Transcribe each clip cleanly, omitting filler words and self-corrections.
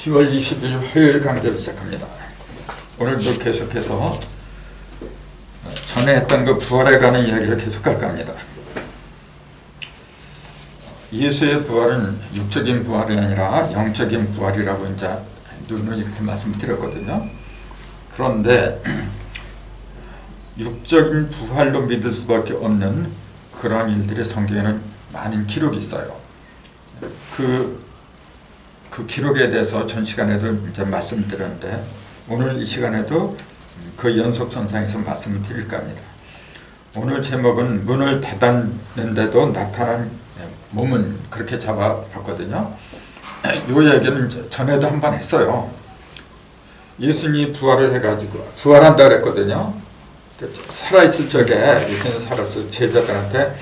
10월 20일 화요일 강좌를 시작합니다. 오늘도 계속해서 전에 했던 그 부활에 관한 이야기를 계속할까 합니다. 예수의 부활은 육적인 부활이 아니라 영적인 부활이라고 이제 눈을 이렇게 말씀드렸거든요. 그런데 육적인 부활로 믿을 수밖에 없는 그러한 일들이 성경에는 많은 기록이 있어요. 그 기록에 대해서 전 시간에도 이제 말씀드렸는데 오늘 이 시간에도 그 연속선상에서 말씀을 드릴까 합니다. 오늘 제목은 문을 닫았는데도 나타난 몸은 그렇게 잡아봤거든요. 이 얘기는 전에도 한 번 했어요. 예수님이 부활을 해가지고 부활한다 그랬거든요. 살아있을 적에 예수님이 살았을 제자들한테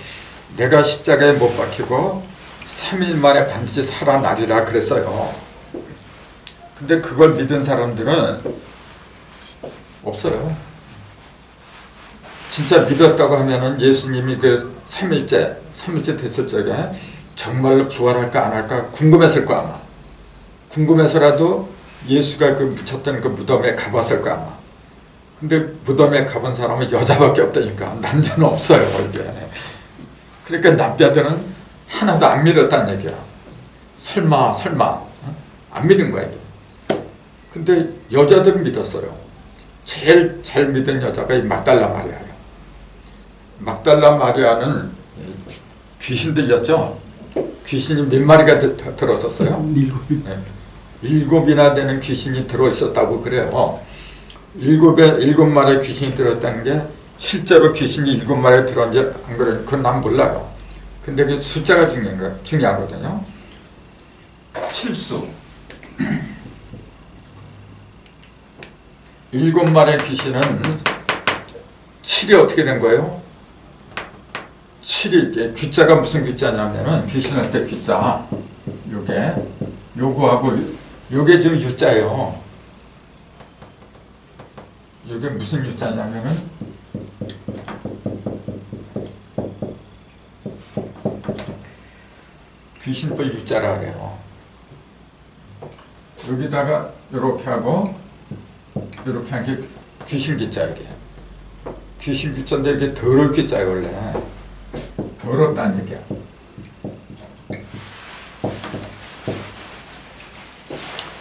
내가 십자가에 못 박히고 3일 만에 반드시 살아나리라 그랬어요. 근데 그걸 믿은 사람들은 없어요. 진짜 믿었다고 하면은 예수님이 그 3일째 됐을 적에 정말로 부활할까 안 할까 궁금했을 거 아마. 궁금해서라도 예수가 그 묻혔던 그 무덤에 가봤을 거 아마. 근데 무덤에 가본 사람은 여자밖에 없다니까. 남자는 없어요, 이게. 그러니까 남자들은 하나도 안 믿었다는 얘기야. 설마 안 믿은 거야 이게. 근데 여자들은 믿었어요. 제일 잘 믿은 여자가 이 막달라 마리아예요. 막달라 마리아는 귀신 들렸죠. 귀신이 몇 마리가 들었었어요? 7. 네. 7이나 되는 귀신이 들어있었다고 그래요. 7마리의 귀신이 들었다는 게 실제로 귀신이 7마리 들었는지 안 그래? 그건 난 몰라요. 근데 그 숫자가 중요하거든요. 7수. 7마리의 귀신은 7이 어떻게 된 거예요? 7이 귀자가 무슨 귀자냐면은 귀신할 때 귀자 요거하고 요게 지금 유자예요. 요게 무슨 유자냐면은 귀신뿔 유자라 그래요. 여기다가 이렇게 하고 이렇게 한 게 귀신 기자 이게. 귀신 기자인데 이게 더러울 기자예요 원래. 더럽다는 얘기야.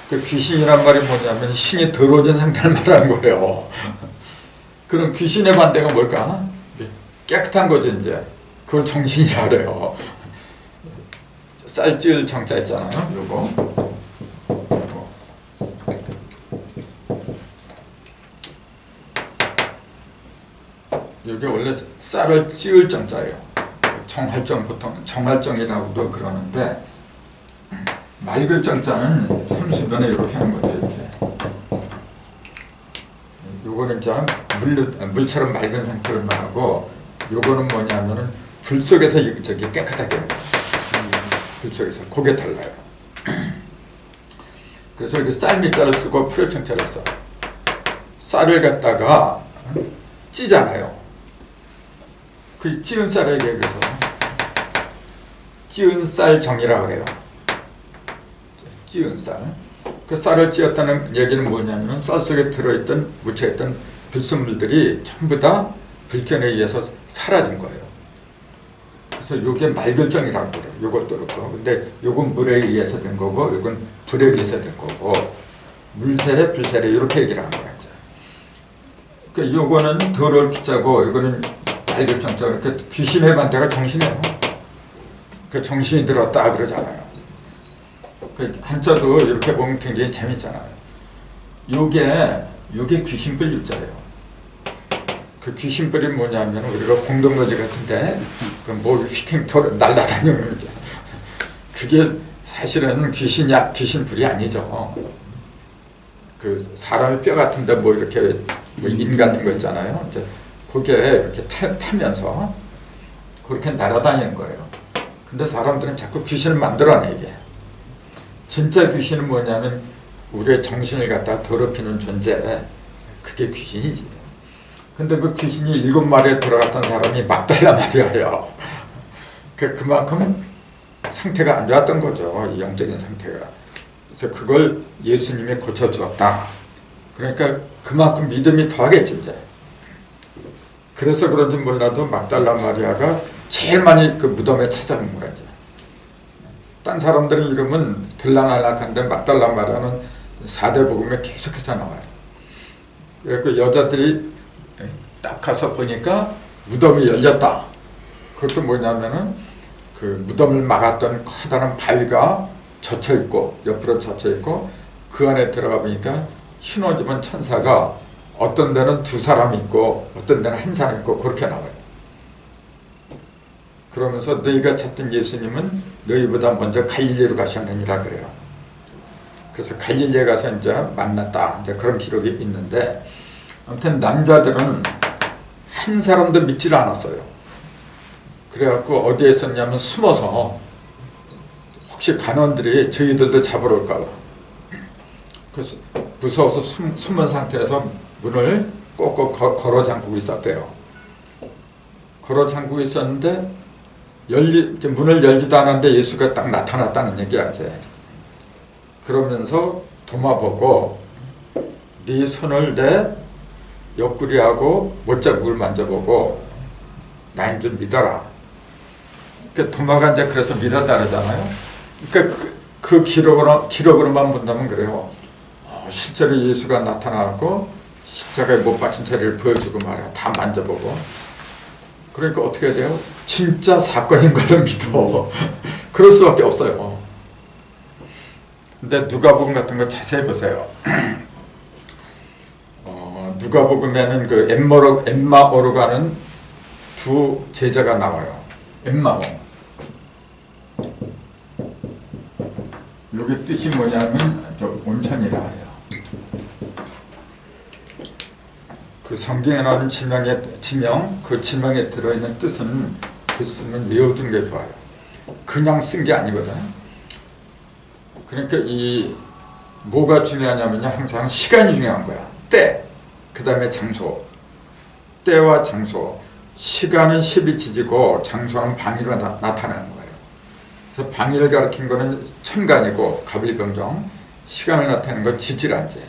그 귀신이란 말이 뭐냐면 신이 더러워진 상태를 말하는 거예요. 그럼 귀신의 반대가 뭘까? 깨끗한 거죠 이제. 그걸 정신이라 그래요. 쌀찌을 정자 있잖아요. 요거. 요게 원래 쌀을 찌을 정자예요. 정할정 보통 정할정이라고도 그러는데 맑을 정자는 삼수변에 이렇게 하는 거죠. 이렇게. 요거는 이제 물처럼 맑은 상태를 말하고 요거는 뭐냐면은 불 속에서 저기 깨끗하게 불 속에서 그게 달라요. 그래서 이렇게 쌀 밑자를 쓰고 풀을 정자를 써. 쌀을 갖다가 찌잖아요. 그 찌은 쌀에게 그래서 찌은 쌀 정이라고 그래요. 찌은 쌀. 그 쌀을 찌었다는 얘기는 뭐냐면 쌀 속에 들어있던 묻혀있던 불순물들이 전부 다 불견에 의해서 사라진 거예요. 그래서 요게 맑을정이라고 그래요. 요것도 그렇고. 근데 요건 물에 의해서 된 거고 요건 불에 의해서 된 거고 물세례 불세례 이렇게 얘기를 하는 거예요. 그러니까 요거는 더러울 기자고 요거는 맑을정자. 이렇게 귀신의 반대가 정신이에요. 그 정신이 들었다 그러잖아요. 그 한자도 이렇게 보면 굉장히 재밌잖아요. 요게 귀신뿔 유자예요. 그 귀신뿔이 뭐냐면 우리가 공동묘지 같은데 그 뭘 휘킹 날라다니는 거죠. 그게 사실은 귀신뿔이 아니죠. 그 사람의 뼈 같은데 뭐 이렇게 뭐 인 같은 거 있잖아요. 이제 그게 이렇게 타면서 그렇게 날아다니는 거예요. 근데 사람들은 자꾸 귀신을 만들어내게. 진짜 귀신은 뭐냐면 우리의 정신을 갖다 더럽히는 존재. 그게 귀신이지. 근데 그 귀신이 7마리에 들어갔던 사람이 막달라 마리아예요. 그만큼 상태가 안 좋았던 거죠. 이 영적인 상태가. 그래서 그걸 예수님이 고쳐주었다. 그러니까 그만큼 믿음이 더하겠지 이제. 그래서 그런지 몰라도 막달라 마리아가 제일 많이 그 무덤에 찾아간 거야 이제. 딴 사람들은 이름은 들락날락한데 막달라 마리아는 4대 복음에 계속해서 나와요. 그래서 여자들이 딱 가서 보니까 무덤이 열렸다. 그것도 뭐냐면은 그 무덤을 막았던 커다란 바위가 젖혀 있고 옆으로 젖혀 있고 그 안에 들어가 보니까 흰 옷 입은 천사가 어떤 데는 2사람이 있고 어떤 데는 1사람이 있고 그렇게 나와요. 그러면서 너희가 찾던 예수님은 너희보다 먼저 갈릴리로 가셨느니라 그래요. 그래서 갈릴리에 가서 이제 만났다. 이제 그런 기록이 있는데 아무튼 남자들은 한 사람도 믿질 않았어요. 그래갖고 어디에 있었냐면 숨어서 혹시 간원들이 저희들도 잡으러 올까 봐. 그래서 무서워서 숨은 상태에서 문을 꼭꼭 걸어 잠그고 있었대요. 걸어 잠그고 있었는데 문을 열지도 않았는데 예수가 딱 나타났다는 얘기야 이제. 그러면서 도마보고 네 손을 내 옆구리하고 못자국을 만져보고 난 좀 믿어라. 그러니까 도마가 이제 그래서 믿었다 그러잖아요. 그러니까 그 기록으로만 본다면 그래요. 실제로 예수가 나타나고 십자가에 못 박힌 자리를 보여주고 말이야. 다 만져보고. 그러니까 어떻게 해야 돼요? 진짜 사건인 걸로 믿어. 그럴 수밖에 없어요. 근데 누가복음 같은 거 자세히 보세요. 누가복음에는 그 엠마오로 가는 2 제자가 나와요. 엠마오. 여기 뜻이 뭐냐면 온천이라 해요. 그 성경에 나오는 지명, 그 지명에 들어있는 뜻은 글쓰면 외워둔 게 좋아요. 그냥 쓴 게 아니거든. 그러니까 뭐가 중요하냐면요, 항상 시간이 중요한 거야. 때, 그 다음에 장소. 때와 장소. 시간은 10이 지지고 장소는 방위로 나타나는 거예요. 그래서 방위를 가리킨 거는 천간이고 가빌병정, 시간을 나타내는 건 지지란지.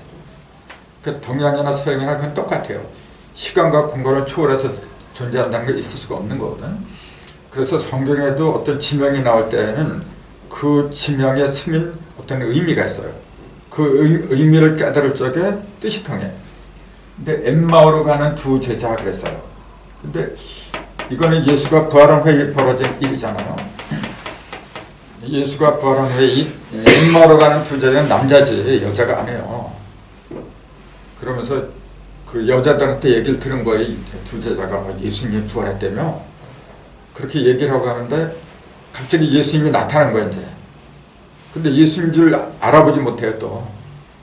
그 동양이나 서양이나 그건 똑같아요. 시간과 공간을 초월해서 존재한다는 게 있을 수가 없는 거거든. 그래서 성경에도 어떤 지명이 나올 때에는 그 지명에 스민 어떤 의미가 있어요. 그 의미를 깨달을 적에 뜻이 통해. 근데 엠마오로 가는 2 제자 그랬어요. 근데 이거는 예수가 부활한 후에 벌어진 일이잖아요. 예수가 부활한 후에 엠마오로 가는 2 제자는 남자지 여자가 아니에요. 그러면서 그 여자들한테 얘기를 들은 거예요. 2 제자가 예수님이 부활했다며 그렇게 얘기를 하고 하는데 갑자기 예수님이 나타난 거예요 이제. 근데 예수님인 줄 알아보지 못해요. 또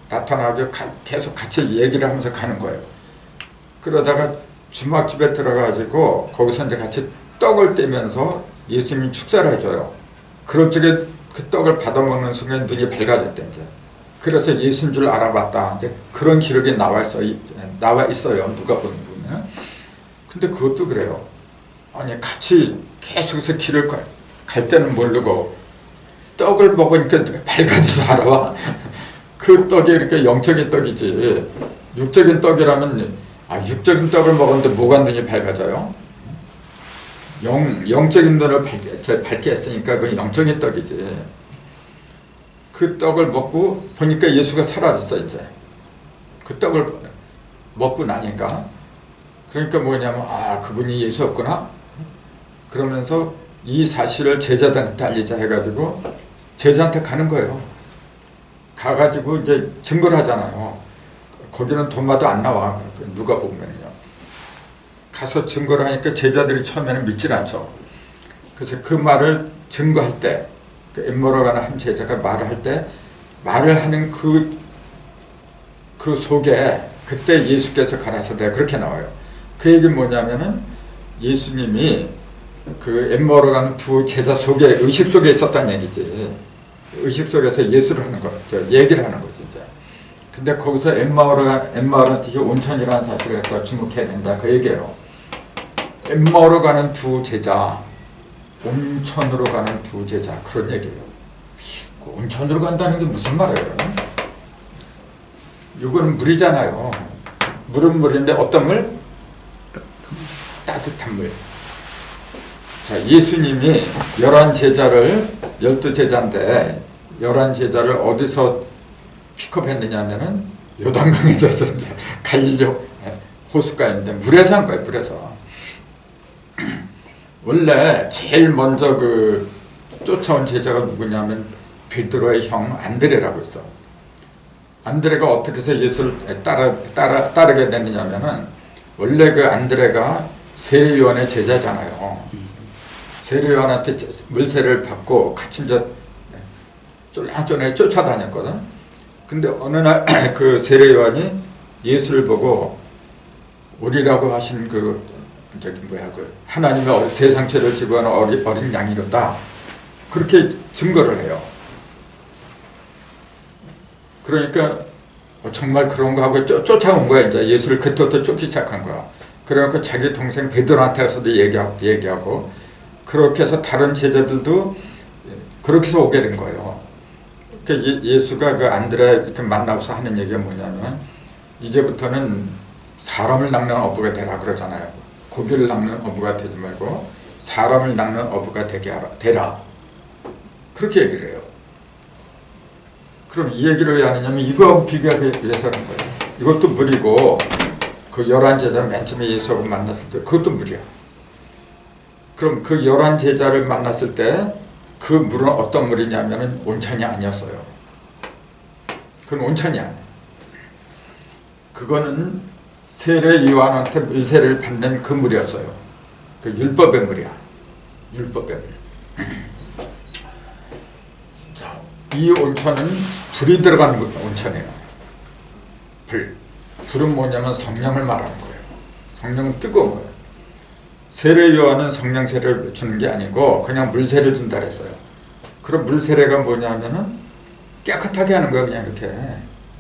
나타나고 계속 같이 얘기를 하면서 가는 거예요. 그러다가 주막집에 들어가가지고 거기서 이제 같이 떡을 떼면서 예수님이 축사를 해줘요. 그럴 적에 그 떡을 받아먹는 순간 눈이 밝아졌대 이제. 그래서 예수인 줄 알아봤다. 이제 그런 기록이 나와 있어요. 누가 보면. 근데 그것도 그래요. 아니 같이 계속해서 길을 갈 때는 모르고 떡을 먹으니까 밝아져서 알아와. 그 떡이 이렇게 영적인 떡이지. 육적인 떡이라면 육적인 떡을 먹었는데 뭐가 눈이 밝아져요? 영적인 눈을 밝게 했으니까 그건 영적인 떡이지. 그 떡을 먹고 보니까 예수가 사라졌어 이제. 그 떡을 먹고 나니까. 그러니까 뭐냐면 그분이 예수였구나. 그러면서 이 사실을 제자들한테 알리자 해가지고 제자한테 가는 거예요. 가가지고 이제 증거를 하잖아요. 거기는 도마도 안 나와. 누가 보면요. 가서 증거를 하니까 제자들이 처음에는 믿질 않죠. 그래서 그 말을 증거할 때, 그 엠마오로 가는 한 제자가 말을 할 때, 말을 하는 그 속에 그때 예수께서 가라사대 그렇게 나와요. 그 얘기는 뭐냐면은 예수님이 그 엠마오로 가는 2 제자 속에 의식 속에 있었다는 얘기지. 의식 속에서 예수를 하는 거, 얘기를 하는 거지 이제. 근데 거기서 엠마오로는 되게 온천이라는 사실을 갖다 주목해야 된다 그 얘기예요. 엠마오로 가는 2 제자, 온천으로 가는 2 제자 그런 얘기예요. 그 온천으로 간다는 게 무슨 말이에요? 이건 물이잖아요. 물은 물인데 어떤 물? 따뜻한 물. 자, 예수님이 12제자인데 11제자를 어디서 픽업했느냐면은 요단강에서 이제 갈릴리 호숫가인데 물에서 한 거예요, 물에서. 원래 제일 먼저 그 쫓아온 제자가 누구냐면 베드로의 형 안드레라고 있어. 안드레가 어떻게 해서 예수를 따르게 됐느냐면은 원래 그 안드레가 세례요한의 제자잖아요. 세례요한한테 물세례를 받고 같이 이제 쫄랑쫄랑 쫓아다녔거든. 근데 어느 날 그 세례요한이 예수를 보고 우리라고 하신 그 하나님의 세상 죄를 지고 하는 어린 양이로다. 그렇게 증거를 해요. 그러니까 정말 그런가 하고 쫓아온 거야. 이제 예수를 그때부터 쫓기 시작한 거야. 그러니까 자기 동생 베드로한테 가서도 얘기하고 그렇게 해서 다른 제자들도 그렇게 해서 오게 된 거예요. 그러니까 예수가 그 안드레 이렇게 만나서 하는 얘기가 뭐냐면 이제부터는 사람을 낚는 어부가 되라 그러잖아요. 고기를 낚는 어부가 되지 말고 사람을 낚는 어부가 되라. 그렇게 얘기를 해요. 그럼 이 얘기를 왜 하느냐면 이거하고 비교하기 위해서 하는 거예요. 이것도 물이고 그 11제자 맨 처음에 예수하고 만났을 때 그것도 물이야. 그럼 그 11제자를 만났을 때 그 물은 어떤 물이냐면 온천이 아니었어요. 그건 온천이 아니에요. 그거는 세례 요한한테 물세례를 받는 그 물이었어요. 그 율법의 물이야. 율법의 물. 자, 이 온천은 불이 들어간 온천이에요. 불은 뭐냐면 성령을 말하는 거예요. 성령은 뜨거운 거예요. 세례 요한은 성령 세례를 주는 게 아니고 그냥 물세례를 준다 그랬어요. 그럼 물세례가 뭐냐면은 깨끗하게 하는 거예요. 그냥 이렇게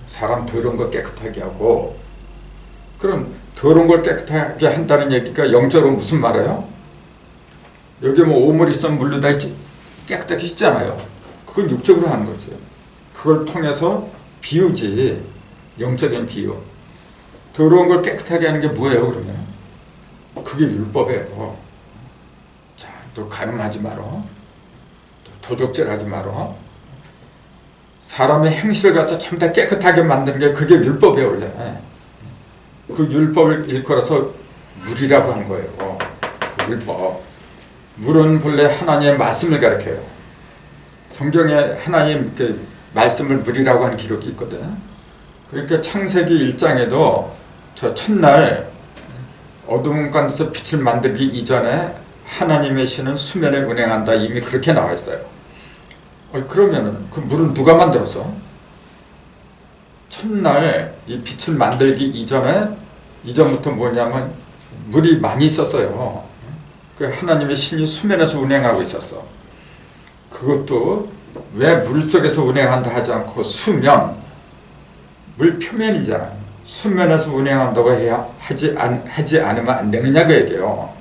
사람 더러운 거 깨끗하게 하고. 그럼 더러운 걸 깨끗하게 한다는 얘기가 영적으로 무슨 말이에요? 여기 뭐 오물 있으면 물로 다 깨끗하게 씻잖아요. 그건 육적으로 하는 거죠. 그걸 통해서 비유지. 영적인 비유. 더러운 걸 깨끗하게 하는 게 뭐예요, 그러면? 그게 율법이에요. 자, 또 간음하지 마라. 또 도적질하지 마라. 사람의 행실을 갖다 참 다 깨끗하게 만드는 게 그게 율법이에요, 원래. 그 율법을 일컬어서 물이라고 한 거예요. 그 율법. 물은 본래 하나님의 말씀을 가리켜요. 성경에 하나님 그 말씀을 물이라고 하는 기록이 있거든. 그러니까 창세기 1장에도 저 첫날 어두운 가운데서 빛을 만들기 이전에 하나님의 신은 수면에 운행한다. 이미 그렇게 나와 있어요. 그러면은 그 물은 누가 만들었어? 첫날 이 빛을 만들기 이전부터 뭐냐면 물이 많이 있었어요. 그 하나님의 신이 수면에서 운행하고 있었어. 그것도 왜 물 속에서 운행한다 하지 않고 수면, 물 표면이잖아요. 수면에서 운행한다고 해야 하지 않으면 안 되느냐 그 얘기예요.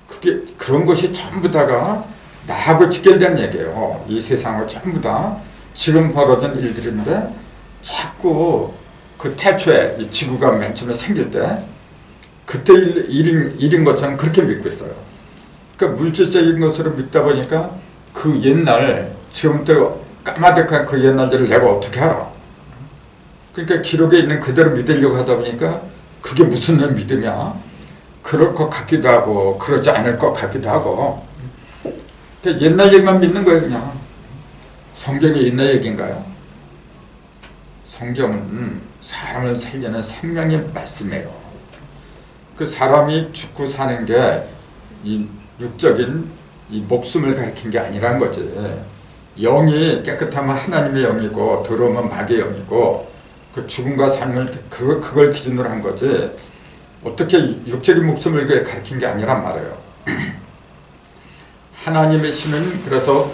그게 그런 것이 전부 다가 나하고 직결되는 얘기예요. 이 세상을 전부 다 지금 벌어진 일들인데 자꾸 그 태초에 이 지구가 맨 처음에 생길 때 그때 일인 것처럼 그렇게 믿고 있어요. 그러니까 물질적인 것으로 믿다 보니까 그 옛날 지금부터 까마득한 그 옛날들을 내가 어떻게 알아? 그러니까 기록에 있는 그대로 믿으려고 하다 보니까 그게 무슨 믿음이야? 그럴 것 같기도 하고 그러지 않을 것 같기도 하고 그러니까 옛날 얘기만 믿는 거예요. 그냥 성경이 옛날 얘기인가요? 성경은 사람을 살리는 생명의 말씀이에요. 그 사람이 죽고 사는 게 이 육적인 이 목숨을 가리킨 게 아니라는 거지. 영이 깨끗하면 하나님의 영이고 더러우면 마귀의 영이고 그 죽음과 삶을 그걸 기준으로 한 거지. 어떻게 육적인 목숨을 가리킨 게 아니란 말이에요. 하나님의 신은 그래서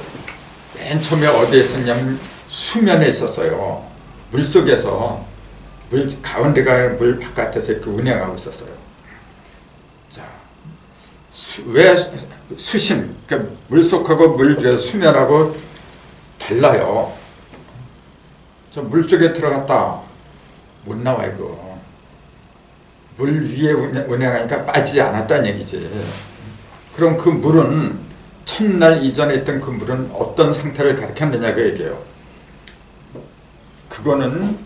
맨 처음에 어디에 있었냐면 수면에 있었어요. 물 속에서 물 가운데가 물 바깥에서 이렇게 운행하고 있었어요. 자, 수심, 그러니까 물속하고 수면하고 달라요. 저 물속에 들어갔다 못 나와 이거. 물 위에 운행하니까 빠지지 않았다는 얘기지. 그럼 그 물은 첫날 이전에 있던 그 물은 어떤 상태를 가리켰느냐 그 얘기예요. 그거는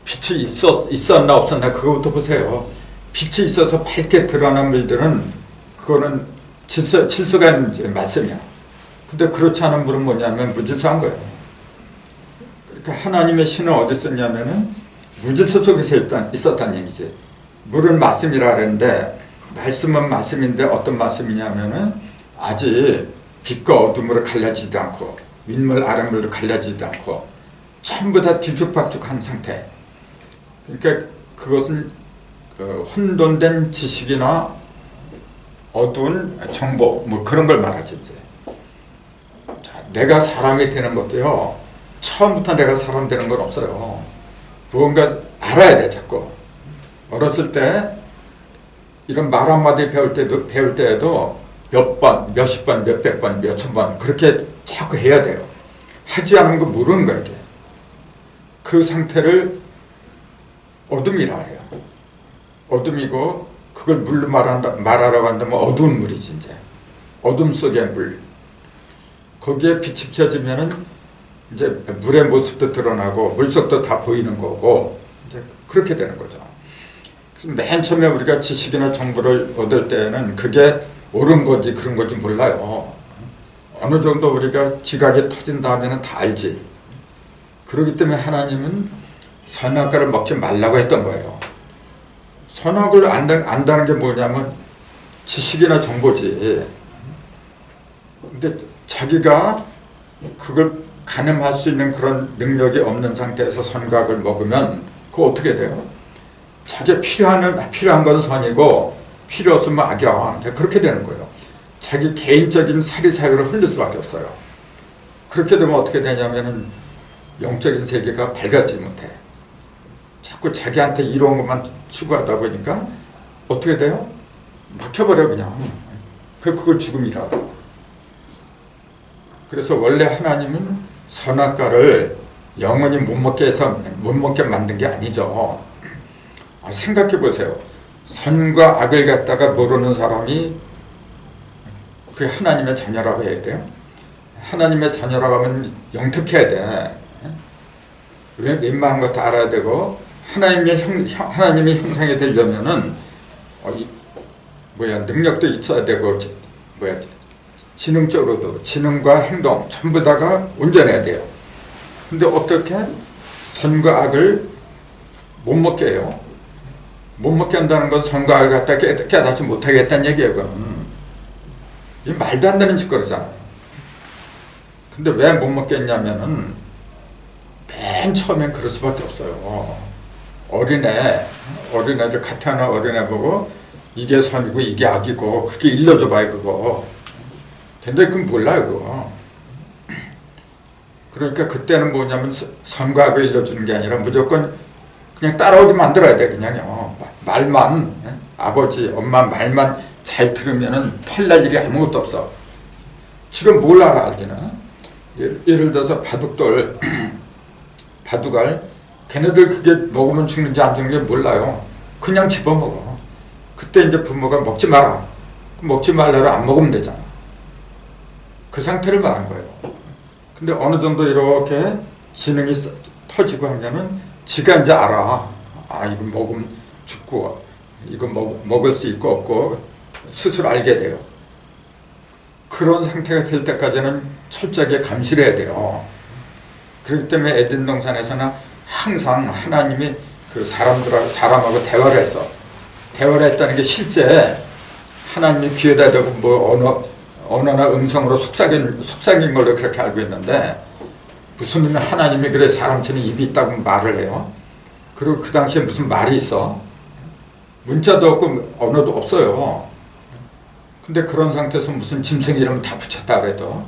빛이 있었나 없었나 그거부터 보세요. 빛이 있어서 밝게 드러난 물들은 그거는 질서가 있는 말씀이야. 근데 그렇지 않은 물은 뭐냐면 무질서한 거예요. 그러니까 하나님의 신은 어디 있었냐면은 무질서 속에서 있었다는 얘기지. 물은 말씀이라 그랬는데 말씀은 말씀인데 어떤 말씀이냐면은 아직 빛과 어둠으로 갈라지지도 않고 윗물 아랫물로 갈라지지도 않고 전부 다 뒤죽박죽한 상태. 그러니까 그것은 혼돈된 지식이나 어두운 정보 뭐 그런 걸 말하지 이제. 자, 내가 사람이 되는 것도요. 처음부터 내가 사람 되는 건 없어요. 무언가 알아야 돼 자꾸. 어렸을 때 이런 말 한마디 배울 때에도 몇 번, 몇십 번, 몇백 번, 몇천 번 그렇게 자꾸 해야 돼요. 하지 않은 거 모르는 거야 이게. 그 상태를 어둠이라 그래요. 어둠이고 그걸 물로 말하라고 한다면 어두운 물이지 이제. 어둠 속의 물. 거기에 빛이 비춰지면은 이제 물의 모습도 드러나고 물속도 다 보이는 거고 이제 그렇게 되는 거죠. 맨 처음에 우리가 지식이나 정보를 얻을 때는 그게 옳은 건지 그런 건지 몰라요. 어느 정도 우리가 지각이 터진 다음에는 다 알지. 그렇기 때문에 하나님은 선악과를 먹지 말라고 했던 거예요. 선악을 안다는 게 뭐냐면 지식이나 정보지. 근데 자기가 그걸 가늠할 수 있는 그런 능력이 없는 상태에서 선과 악을 먹으면 그거 어떻게 돼요? 자기 필요한 건 선이고 필요 없으면 악이야. 그렇게 되는 거예요. 자기 개인적인 사리사욕을 흘릴 수밖에 없어요. 그렇게 되면 어떻게 되냐면은 영적인 세계가 밝아지지 못해. 자꾸 자기한테 이로운 것만 추구하다 보니까 어떻게 돼요? 막혀버려 그냥. 그걸 죽음이라. 그래서 원래 하나님은 선악과를 영원히 못 먹게 만든 게 아니죠. 생각해 보세요. 선과 악을 갖다가 모르는 사람이 그게 하나님의 자녀라고 해야 돼요? 하나님의 자녀라고 하면 영특해야 돼. 웬만한 것도 알아야 되고 하나님의 형상이 되려면은 능력도 있어야 되고 지능적으로도 지능과 행동 전부 다가 온전해야 돼요. 근데 어떻게 선과 악을 못 먹게 해요? 못 먹게 한다는 건 선과 악을 갖다 깨닫지 못하겠다는 얘기예요. 이 말도 안 되는 짓거리잖아요. 근데 왜 못 먹게 했냐면은 맨 처음엔 그럴 수밖에 없어요. 어린애들 같은 어린애 보고 이게 선이고 이게 악이고 그렇게 일러줘봐요 그거. 근데 그건 몰라요 그거. 그러니까 그때는 뭐냐면 선과 악을 일러주는 게 아니라 무조건 그냥 따라오게 만들어야 돼 그냥요. 말만 아버지 엄마 말만 잘 들으면은 탈날 일이 아무것도 없어. 지금 뭘 알기는 예를 들어서 바둑알 걔네들 그게 먹으면 죽는지 안 죽는지 몰라요. 그냥 집어먹어. 그때 이제 부모가 먹지 마라. 먹지 말라고 안 먹으면 되잖아. 그 상태를 말한 거예요. 근데 어느 정도 이렇게 지능이 터지고 하면은 지가 이제 알아. 이거 먹으면 죽고 이거 먹을 수 있고 없고 스스로 알게 돼요. 그런 상태가 될 때까지는 철저하게 감시를 해야 돼요. 그렇기 때문에 에덴 동산에서는 항상 하나님이 그 사람하고 대화를 했어. 대화를 했다는 게 실제 하나님이 귀에다 대고 뭐 언어나 음성으로 속삭인 걸로 그렇게 알고 있는데 무슨 하나님이 그래 사람처럼 입이 있다고 말을 해요. 그리고 그 당시에 무슨 말이 있어? 문자도 없고 언어도 없어요. 근데 그런 상태에서 무슨 짐승 이름 다 붙였다 그래도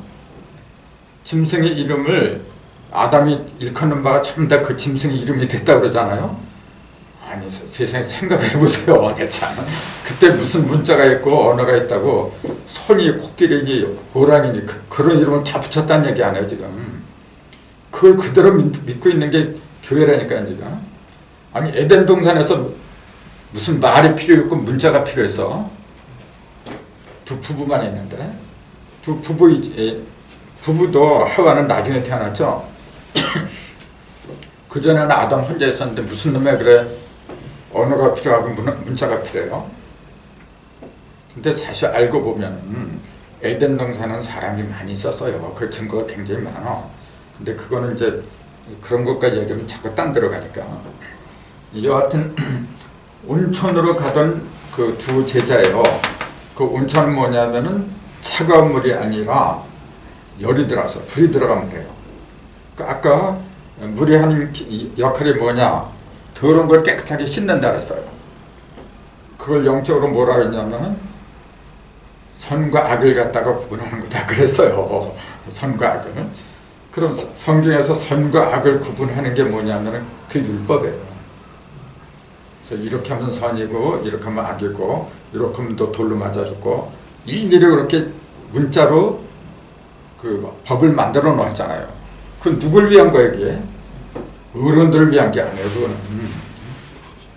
짐승의 이름을 아담이 일컫는 바가 전부 다 그 짐승의 이름이 됐다 그러잖아요. 아니 세상에 생각해 보세요. 참 그때 무슨 문자가 있고 언어가 있다고 손이 코끼리니 호랑이니 그런 이름을 다 붙였다는 얘기 아니에요 지금. 그걸 그대로 믿고 있는 게 교회라니까요 지금. 아니 에덴 동산에서 무슨 말이 필요 없고 문자가 필요해서 두 부부만 있는데 두 부부도 하와는 나중에 태어났죠. 그전에는 아담 혼자 있었는데 무슨 놈의 그래 언어가 필요하고 문자가 필요해요. 근데 사실 알고 보면 에덴 동산은 사람이 많이 있었어요. 그 증거가 굉장히 많아. 근데 그거는 이제 그런 것까지 얘기하면 자꾸 딴 데로 가니까. 여하튼 온천으로 가던 그 두 제자예요. 그 온천은 뭐냐면은 차가운 물이 아니라 열이 들어서 불이 들어가면 돼요. 그러니까 아까 물이 하는 역할이 뭐냐? 더러운 걸 깨끗하게 씻는다 그랬어요. 그걸 영적으로 뭐라 그랬냐면 선과 악을 갖다가 구분하는 거다 그랬어요. 선과 악을. 그럼 성경에서 선과 악을 구분하는 게 뭐냐면 그 율법이에요. 그래서 이렇게 하면 선이고 이렇게 하면 악이고 이렇게 하면 또 돌로 맞아 죽고 일일이 그렇게 문자로 그 법을 만들어 놓았잖아요. 그건 누굴 위한 거예요 이게? 어른들을 위한 게 아니에요. 그거는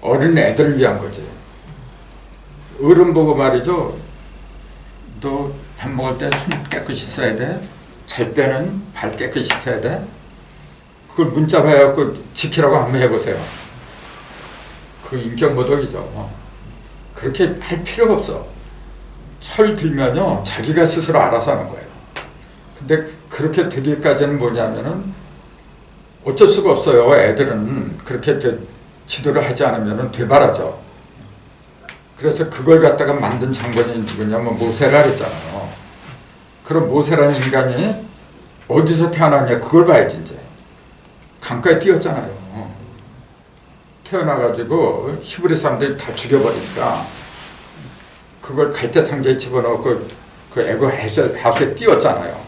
어린 애들을 위한 거지. 어른 보고 말이죠. 너 밥 먹을 때 손 깨끗이 씻어야 돼. 잘 때는 발 깨끗이 씻어야 돼. 그걸 문자 봐갖고 지키라고 한번 해보세요. 그 인격모독이죠. 그렇게 할 필요가 없어. 철 들면요 자기가 스스로 알아서 하는 거예요. 근데 그렇게 되기까지는 뭐냐면은 어쩔 수가 없어요. 애들은 그렇게 지도를 하지 않으면은 되바라죠. 그래서 그걸 갖다가 만든 장본인이 누구냐면 모세라 그랬잖아요. 그럼 모세라는 인간이 어디서 태어났냐 그걸 봐야지 이제. 강가에 뛰었잖아요. 태어나가지고 히브리 사람들이 다 죽여버리니까 그걸 갈대 상자에 집어넣고 그 애고 하수에 띄웠잖아요.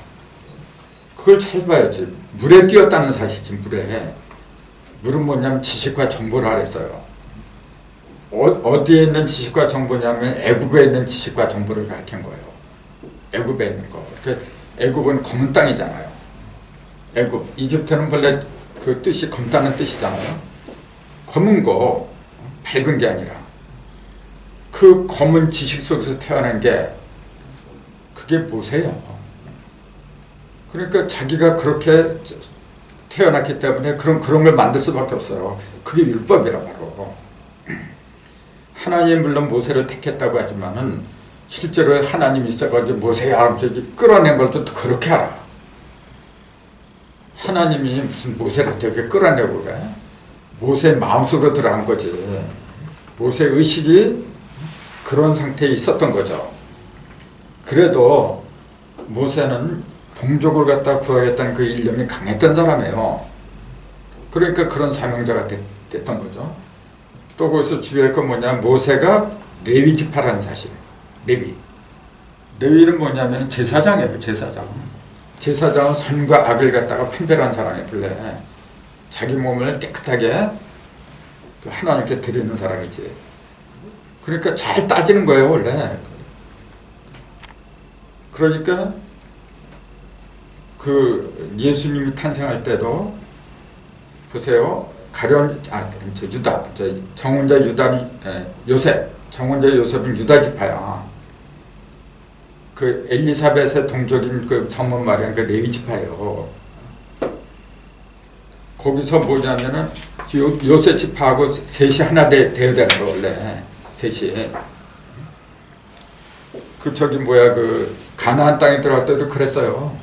그걸 잘 봐야지. 물에 띄었다는 사실이지. 물은 뭐냐면 지식과 정보를 하랬어요. 어디에 있는 지식과 정보냐면 애굽에 있는 지식과 정보를 가르친 거예요. 애굽에 있는 거. 그러니까 애굽은 검은 땅이잖아요. 애굽. 이집트는 원래 그 뜻이 검다는 뜻이잖아요. 검은 거, 밝은 게 아니라 그 검은 지식 속에서 태어난 게 그게 모세예요. 그러니까 자기가 그렇게 태어났기 때문에 그런 걸 만들 수밖에 없어요. 그게 율법이라 바로. 하나님 물론 모세를 택했다고 하지만은 실제로 하나님이 있어가지고 모세야 끌어낸 걸 또 그렇게 알아. 하나님이 무슨 모세를 되게 끌어내고 그래. 모세 마음속으로 들어간 거지. 모세 의식이 그런 상태에 있었던 거죠. 그래도 모세는 동족을 갖다 구하겠다는 그 일념이 강했던 사람이에요. 그러니까 그런 사명자가 됐던 거죠. 또 거기서 주의할 건 뭐냐, 모세가 레위 지파라는 사실. 레위는 뭐냐면 제사장이에요. 제사장은 선과 악을 갖다가 판별한 사람이에요. 원래 자기 몸을 깨끗하게 하나님께 드리는 사람이지. 그러니까 잘 따지는 거예요 원래. 그러니까 그 예수님이 탄생할 때도 보세요. 정혼자 요셉, 정혼자 요셉은 유다 지파야. 그 엘리사벳의 동족인 그 성모 마리아 그 레위 지파예요. 거기서 뭐냐면은 요셉 지파하고 셋이 하나 되어야 되는 거 원래. 셋이. 그 그 가나안 땅에 들어갈 때도 그랬어요.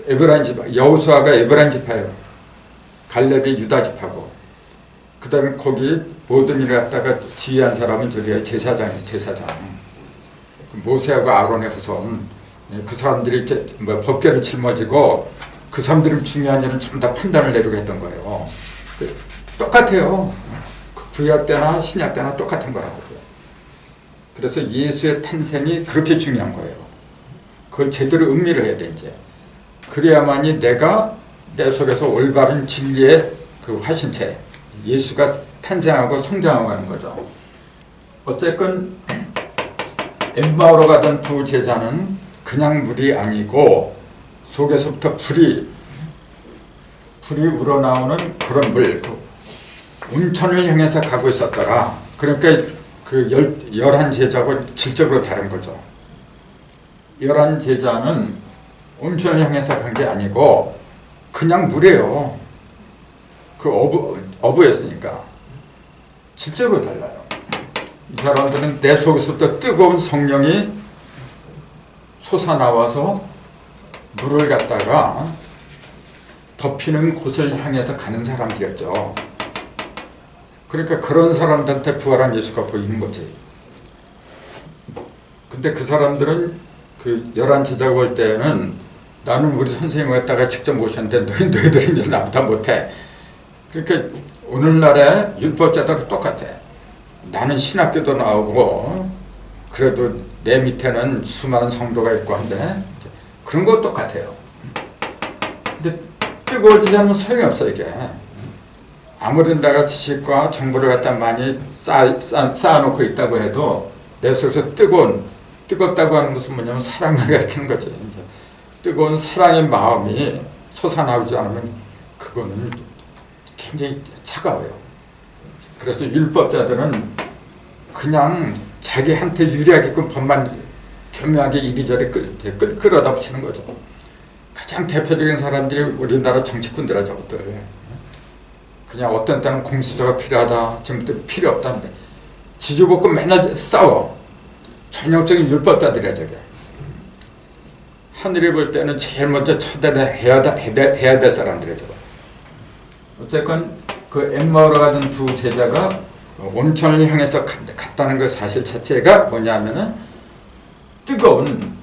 에브라임 지파, 여호수아가 에브라임 지파예요. 갈렙이 유다 지파고. 그 다음에 거기 모든 일을 갖다가 지휘한 사람은 저기 제사장이에요. 제사장. 모세하고 아론의 후손. 그 사람들이 법궤를 짊어지고 그 사람들은 중요한 일은 전부 다 판단을 내리고 했던 거예요. 똑같아요. 구약 때나 신약 때나 똑같은 거라고요. 그래서 예수의 탄생이 그렇게 중요한 거예요. 그걸 제대로 음미를 해야 돼 이제. 그래야만이 내가 내 속에서 올바른 진리의 그 화신체, 예수가 탄생하고 성장하고 하는 거죠. 어쨌건 엠마오로 가던 두 제자는 그냥 물이 아니고 속에서부터 불이 우러나오는 그런 물, 온천을 향해서 가고 있었더라. 그러니까 그 11제자하고 질적으로 다른 거죠. 11제자는 온천을 향해서 간 게 아니고 그냥 물이에요. 그 어부였으니까. 질적으로 달라요. 이 사람들은 내 속에서부터 뜨거운 성령이 솟아나와서 물을 갖다가 덮이는 곳을 향해서 가는 사람들이었죠. 그러니까 그런 사람들한테 부활한 예수가 보이는 거지. 근데 그 사람들은 그 11제자가 올 때는 나는 우리 선생님 갖다가 직접 모셨는데 너희들은 이제 나보다 못해. 그러니까 오늘날의 율법자들은 똑같아. 나는 신학교도 나오고 그래도 내 밑에는 수많은 성도가 있고 한데 그런 거 똑같아요. 근데 뜨거워지지 않으면 소용이 없어 이게. 아무리 내가 지식과 정보를 갖다 많이 쌓아놓고 있다고 해도 내 속에서 뜨겁다고 하는 것은 뭐냐면 사랑을 가리키는 거지. 이제 뜨거운 사랑의 마음이 솟아나오지 않으면 그거는 굉장히 차가워요. 그래서 율법자들은 그냥 자기한테 유리하게끔 법만 교묘하게 이리저리 끌어다 붙이는 거죠. 가장 대표적인 사람들이 우리나라 정치꾼들이야 저것들. 그냥 어떤 때는 공수처가 필요하다, 지금 필요 없다는데 지지볶고 맨날 싸워. 전형적인 율법자들이야 저게. 하늘이 볼 때는 제일 먼저 처단해야 될 사람들이야 저거. 어쨌건 그 엠마오로 가던 두 제자가 온천을 향해서 갔다는 그 사실 자체가 뭐냐면은 뜨거운,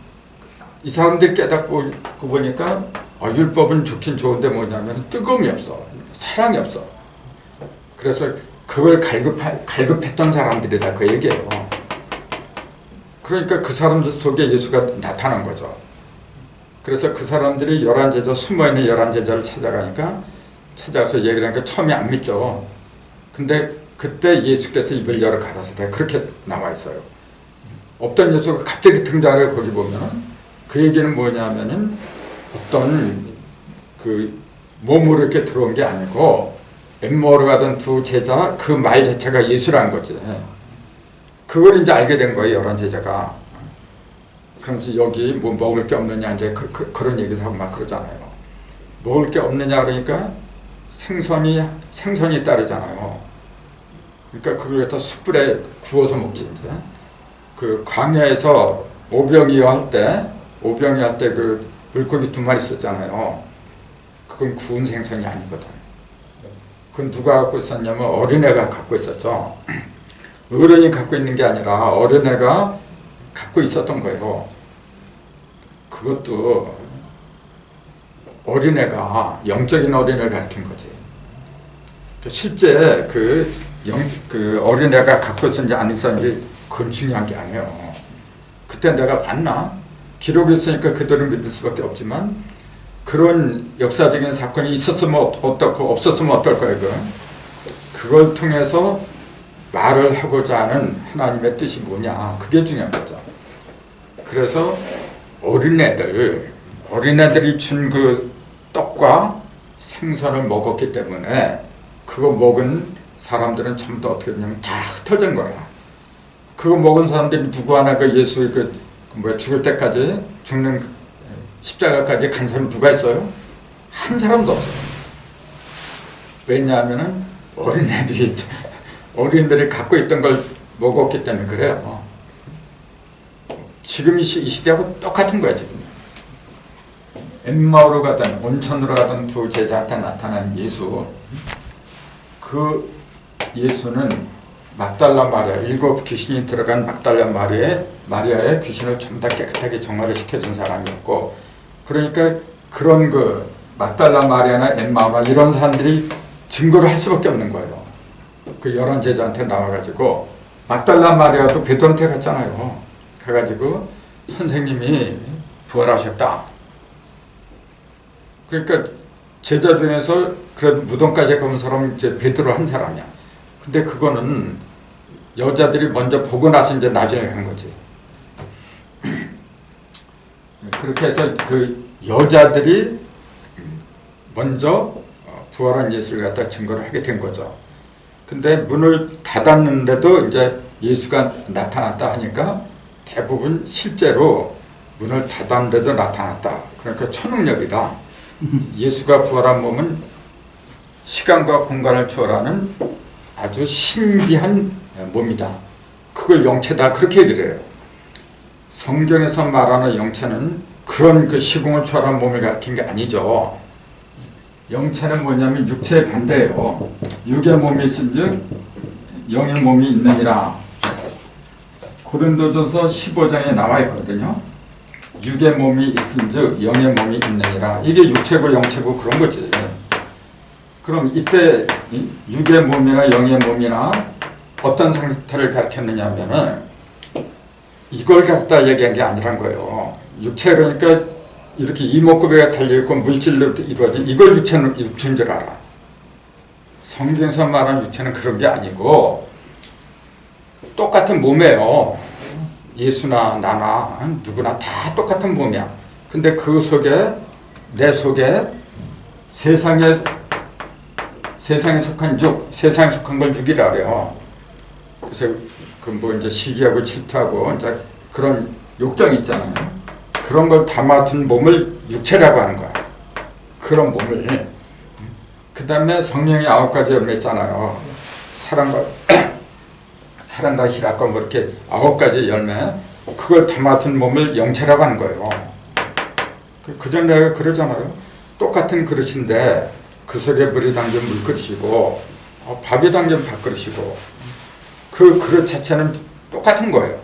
이 사람들이 깨닫고 보니까 율법은 좋긴 좋은데 뭐냐면 뜨거움이 없어, 사랑이 없어. 그래서 그걸 갈급했던 사람들이다 그 얘기예요. 그러니까 그 사람들 속에 예수가 나타난 거죠. 그래서 그 사람들이 11제자, 숨어있는 11제자를 찾아가서 얘기를 하니까 처음에 안 믿죠. 근데 그때 예수께서 입을 열어 가라사대, 그렇게 나와 있어요. 없던 예수가 갑자기 등장을 거기 보면은 그 얘기는 뭐냐면은 어떤 그 몸으로 이렇게 들어온 게 아니고 엠마오로 가던 두 제자 그 말 자체가 예수라는 거지. 그걸 이제 알게 된 거예요, 11제자가. 그러면서 여기 뭐 먹을 게 없느냐 이제 그런 얘기도 하고 막 그러잖아요. 먹을 게 없느냐 그러니까 생선이 따르잖아요. 그러니까 그걸 갖다 숯불에 구워서 먹지 이제. 그 광야에서 오병이어 할 때 그 물고기 2마리 있었잖아요. 그건 구운 생선이 아니거든. 그건 누가 갖고 있었냐면 어린애가 갖고 있었죠. 어른이 갖고 있는 게 아니라 어린애가 갖고 있었던 거예요. 그것도 어린애가 영적인 어린애를 가리킨 거지. 실제 그 어린애가 갖고 있었는지 안 있었는지 그건 중요한 게 아니에요. 그때 내가 봤나? 기록이 있으니까 그들은 믿을 수밖에 없지만 그런 역사적인 사건이 있었으면 어떻고 없었으면 어떨 거예요. 그걸 통해서 말을 하고자 하는 하나님의 뜻이 뭐냐, 그게 중요한 거죠. 그래서 어린애들이 준 그 떡과 생선을 먹었기 때문에 그거 먹은 사람들은 전부 다 어떻게 됐냐면 다 흩어진 거야. 그거 먹은 사람들이 누구 하나 그 예수 죽을 때까지 죽는 십자가까지 간 사람 누가 있어요? 한 사람도 없어요. 왜냐하면은 어린애들이 갖고 있던 걸 먹었기 때문에 그래요. 지금 이 시대하고 똑같은 거야 지금. 엠마오로 가던 온천으로 가던 두 제자한테 나타난 예수. 그 예수는 막달라 마리아, 7 귀신이 들어간 막달라 마리아의 귀신을 전부 다 깨끗하게 정화를 시켜준 사람이었고, 그러니까 그런 그 막달라 마리아나 엠마오나 이런 사람들이 증거를 할 수밖에 없는 거예요. 그 11제자한테 나와가지고 막달라 마리아도 베드로한테 갔잖아요. 가가지고 선생님이 부활하셨다. 그러니까 제자 중에서 그래도 무덤까지 가본 사람은 이제 베드로 한 사람이야. 근데 그거는 여자들이 먼저 보고 나서 이제 나중에 간 거지. 그렇게 해서 그 여자들이 먼저 부활한 예수를 갖다 증거를 하게 된 거죠. 근데 문을 닫았는데도 이제 예수가 나타났다 하니까 대부분 실제로 문을 닫았는데도 나타났다. 그러니까 초능력이다. 예수가 부활한 몸은 시간과 공간을 초월하는 아주 신비한 몸이다. 그걸 영체다. 그렇게 얘기를 해요. 성경에서 말하는 영체는 그런 그 시공을 초월한 몸을 가리킨 게 아니죠. 영체는 뭐냐면 육체의 반대예요. 육의 몸이 있은즉 영의 몸이 있느니라. 고린도전서 15장에 나와 있거든요. 육의 몸이 있은즉 영의 몸이 있느니라. 이게 육체고 영체고 그런 거지. 그럼 이때 육의 몸이나 영의 몸이나 어떤 상태를 가리켰느냐 하면은 이걸 갖다 얘기한 게 아니란 거예요. 육체 그러니까 이렇게 이목구비가 달려있고 물질로 이루어진 이걸 육체인 줄 알아. 성경에서 말하는 육체는 그런 게 아니고 똑같은 몸이에요. 예수나 나나 누구나 다 똑같은 몸이야. 근데 그 속에 내 속에 세상에 속한 육, 세상에 속한 걸 육이라 그래요. 그래서 그 뭐 이제 시기하고 질투하고 이제 그런 욕정이 있잖아요. 그런 걸 담아둔 몸을 육체라고 하는 거야. 그런 몸을. 그 다음에 성령이 9가지 열매 있잖아요. 사랑과 희락과 뭐 이렇게 9가지 열매. 그걸 담아둔 몸을 영체라고 하는 거예요. 그 전에 내가 그러잖아요. 똑같은 그릇인데 그 속에 물이 담긴 물그릇이고 밥이 담긴 밥그릇이고 그 그릇 자체는 똑같은 거예요.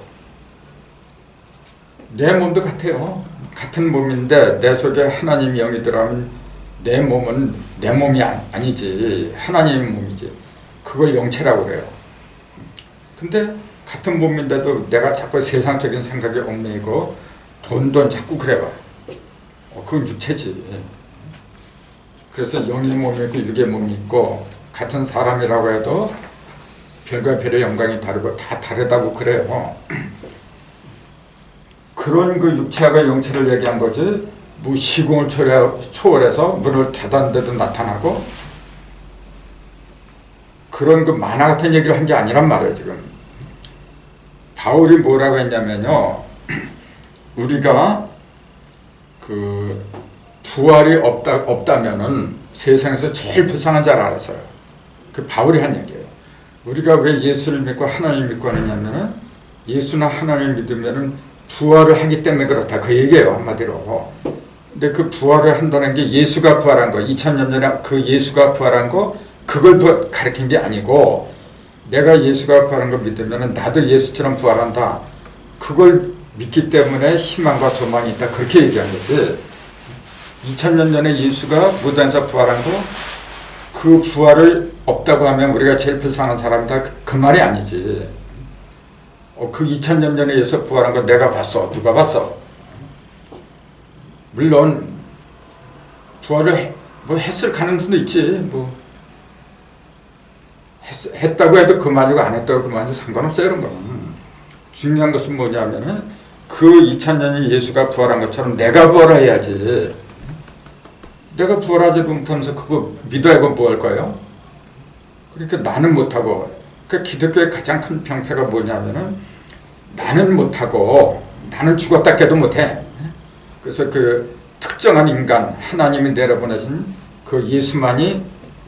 내 몸도 같아요. 같은 몸인데 내 속에 하나님 영이 들어가면 내 몸은 내 몸이 아니지. 하나님의 몸이지. 그걸 영체라고 그래요. 근데 같은 몸인데도 내가 자꾸 세상적인 생각에 얽매이고 돈 자꾸 그래봐. 그건 육체지. 그래서 영의 몸이 있고 육의 몸이 있고 같은 사람이라고 해도 별과 별의 영광이 다르고 다 다르다고 그래요. 그런 그 육체와 영체를 얘기한 거지. 뭐 시공을 초월해서 문을 닫았는데도 나타나고 그런 그 만화 같은 얘기를 한 게 아니란 말이에요. 지금 바울이 뭐라고 했냐면요. 우리가 그 부활이 없다면은 세상에서 제일 불쌍한 자를 알았어요. 그 바울이 한 얘기예요. 우리가 왜 예수를 믿고 하나님을 믿고 하느냐면은 예수나 하나님을 믿으면은 부활을 하기 때문에 그렇다. 그 얘기예요. 한마디로. 근데 그 부활을 한다는 게 예수가 부활한 거, 2000년 전에 그 예수가 부활한 거, 그걸 가르친 게 아니고 내가 예수가 부활한 걸 믿으면은 나도 예수처럼 부활한다. 그걸 믿기 때문에 희망과 소망이 있다. 그렇게 얘기한 거지. 2000년 전에 예수가 무덤에서 부활한 거, 그 부활을 없다고 하면 우리가 제일 불쌍한 사람이다. 그 말이 아니지. 그 2000년 전에 예수 부활한 거 내가 봤어. 누가 봤어? 물론 부활을 했을 가능성도 있지. 뭐 했다고 해도 그만이고 안 했다고 그만이고 상관없어요. 이런 거는. 중요한 것은 뭐냐면은 그 2000년이 예수가 부활한 것처럼 내가 부활해야지. 내가 부활하지 못하면서 그거 믿어야 뭐 할 거예요? 그러니까 나는 못하고. 그 기독교의 가장 큰 병폐가 뭐냐면은 나는 못하고 나는 죽었다 해도 못해. 그래서 그 특정한 인간 하나님이 내려보내신 그 예수만이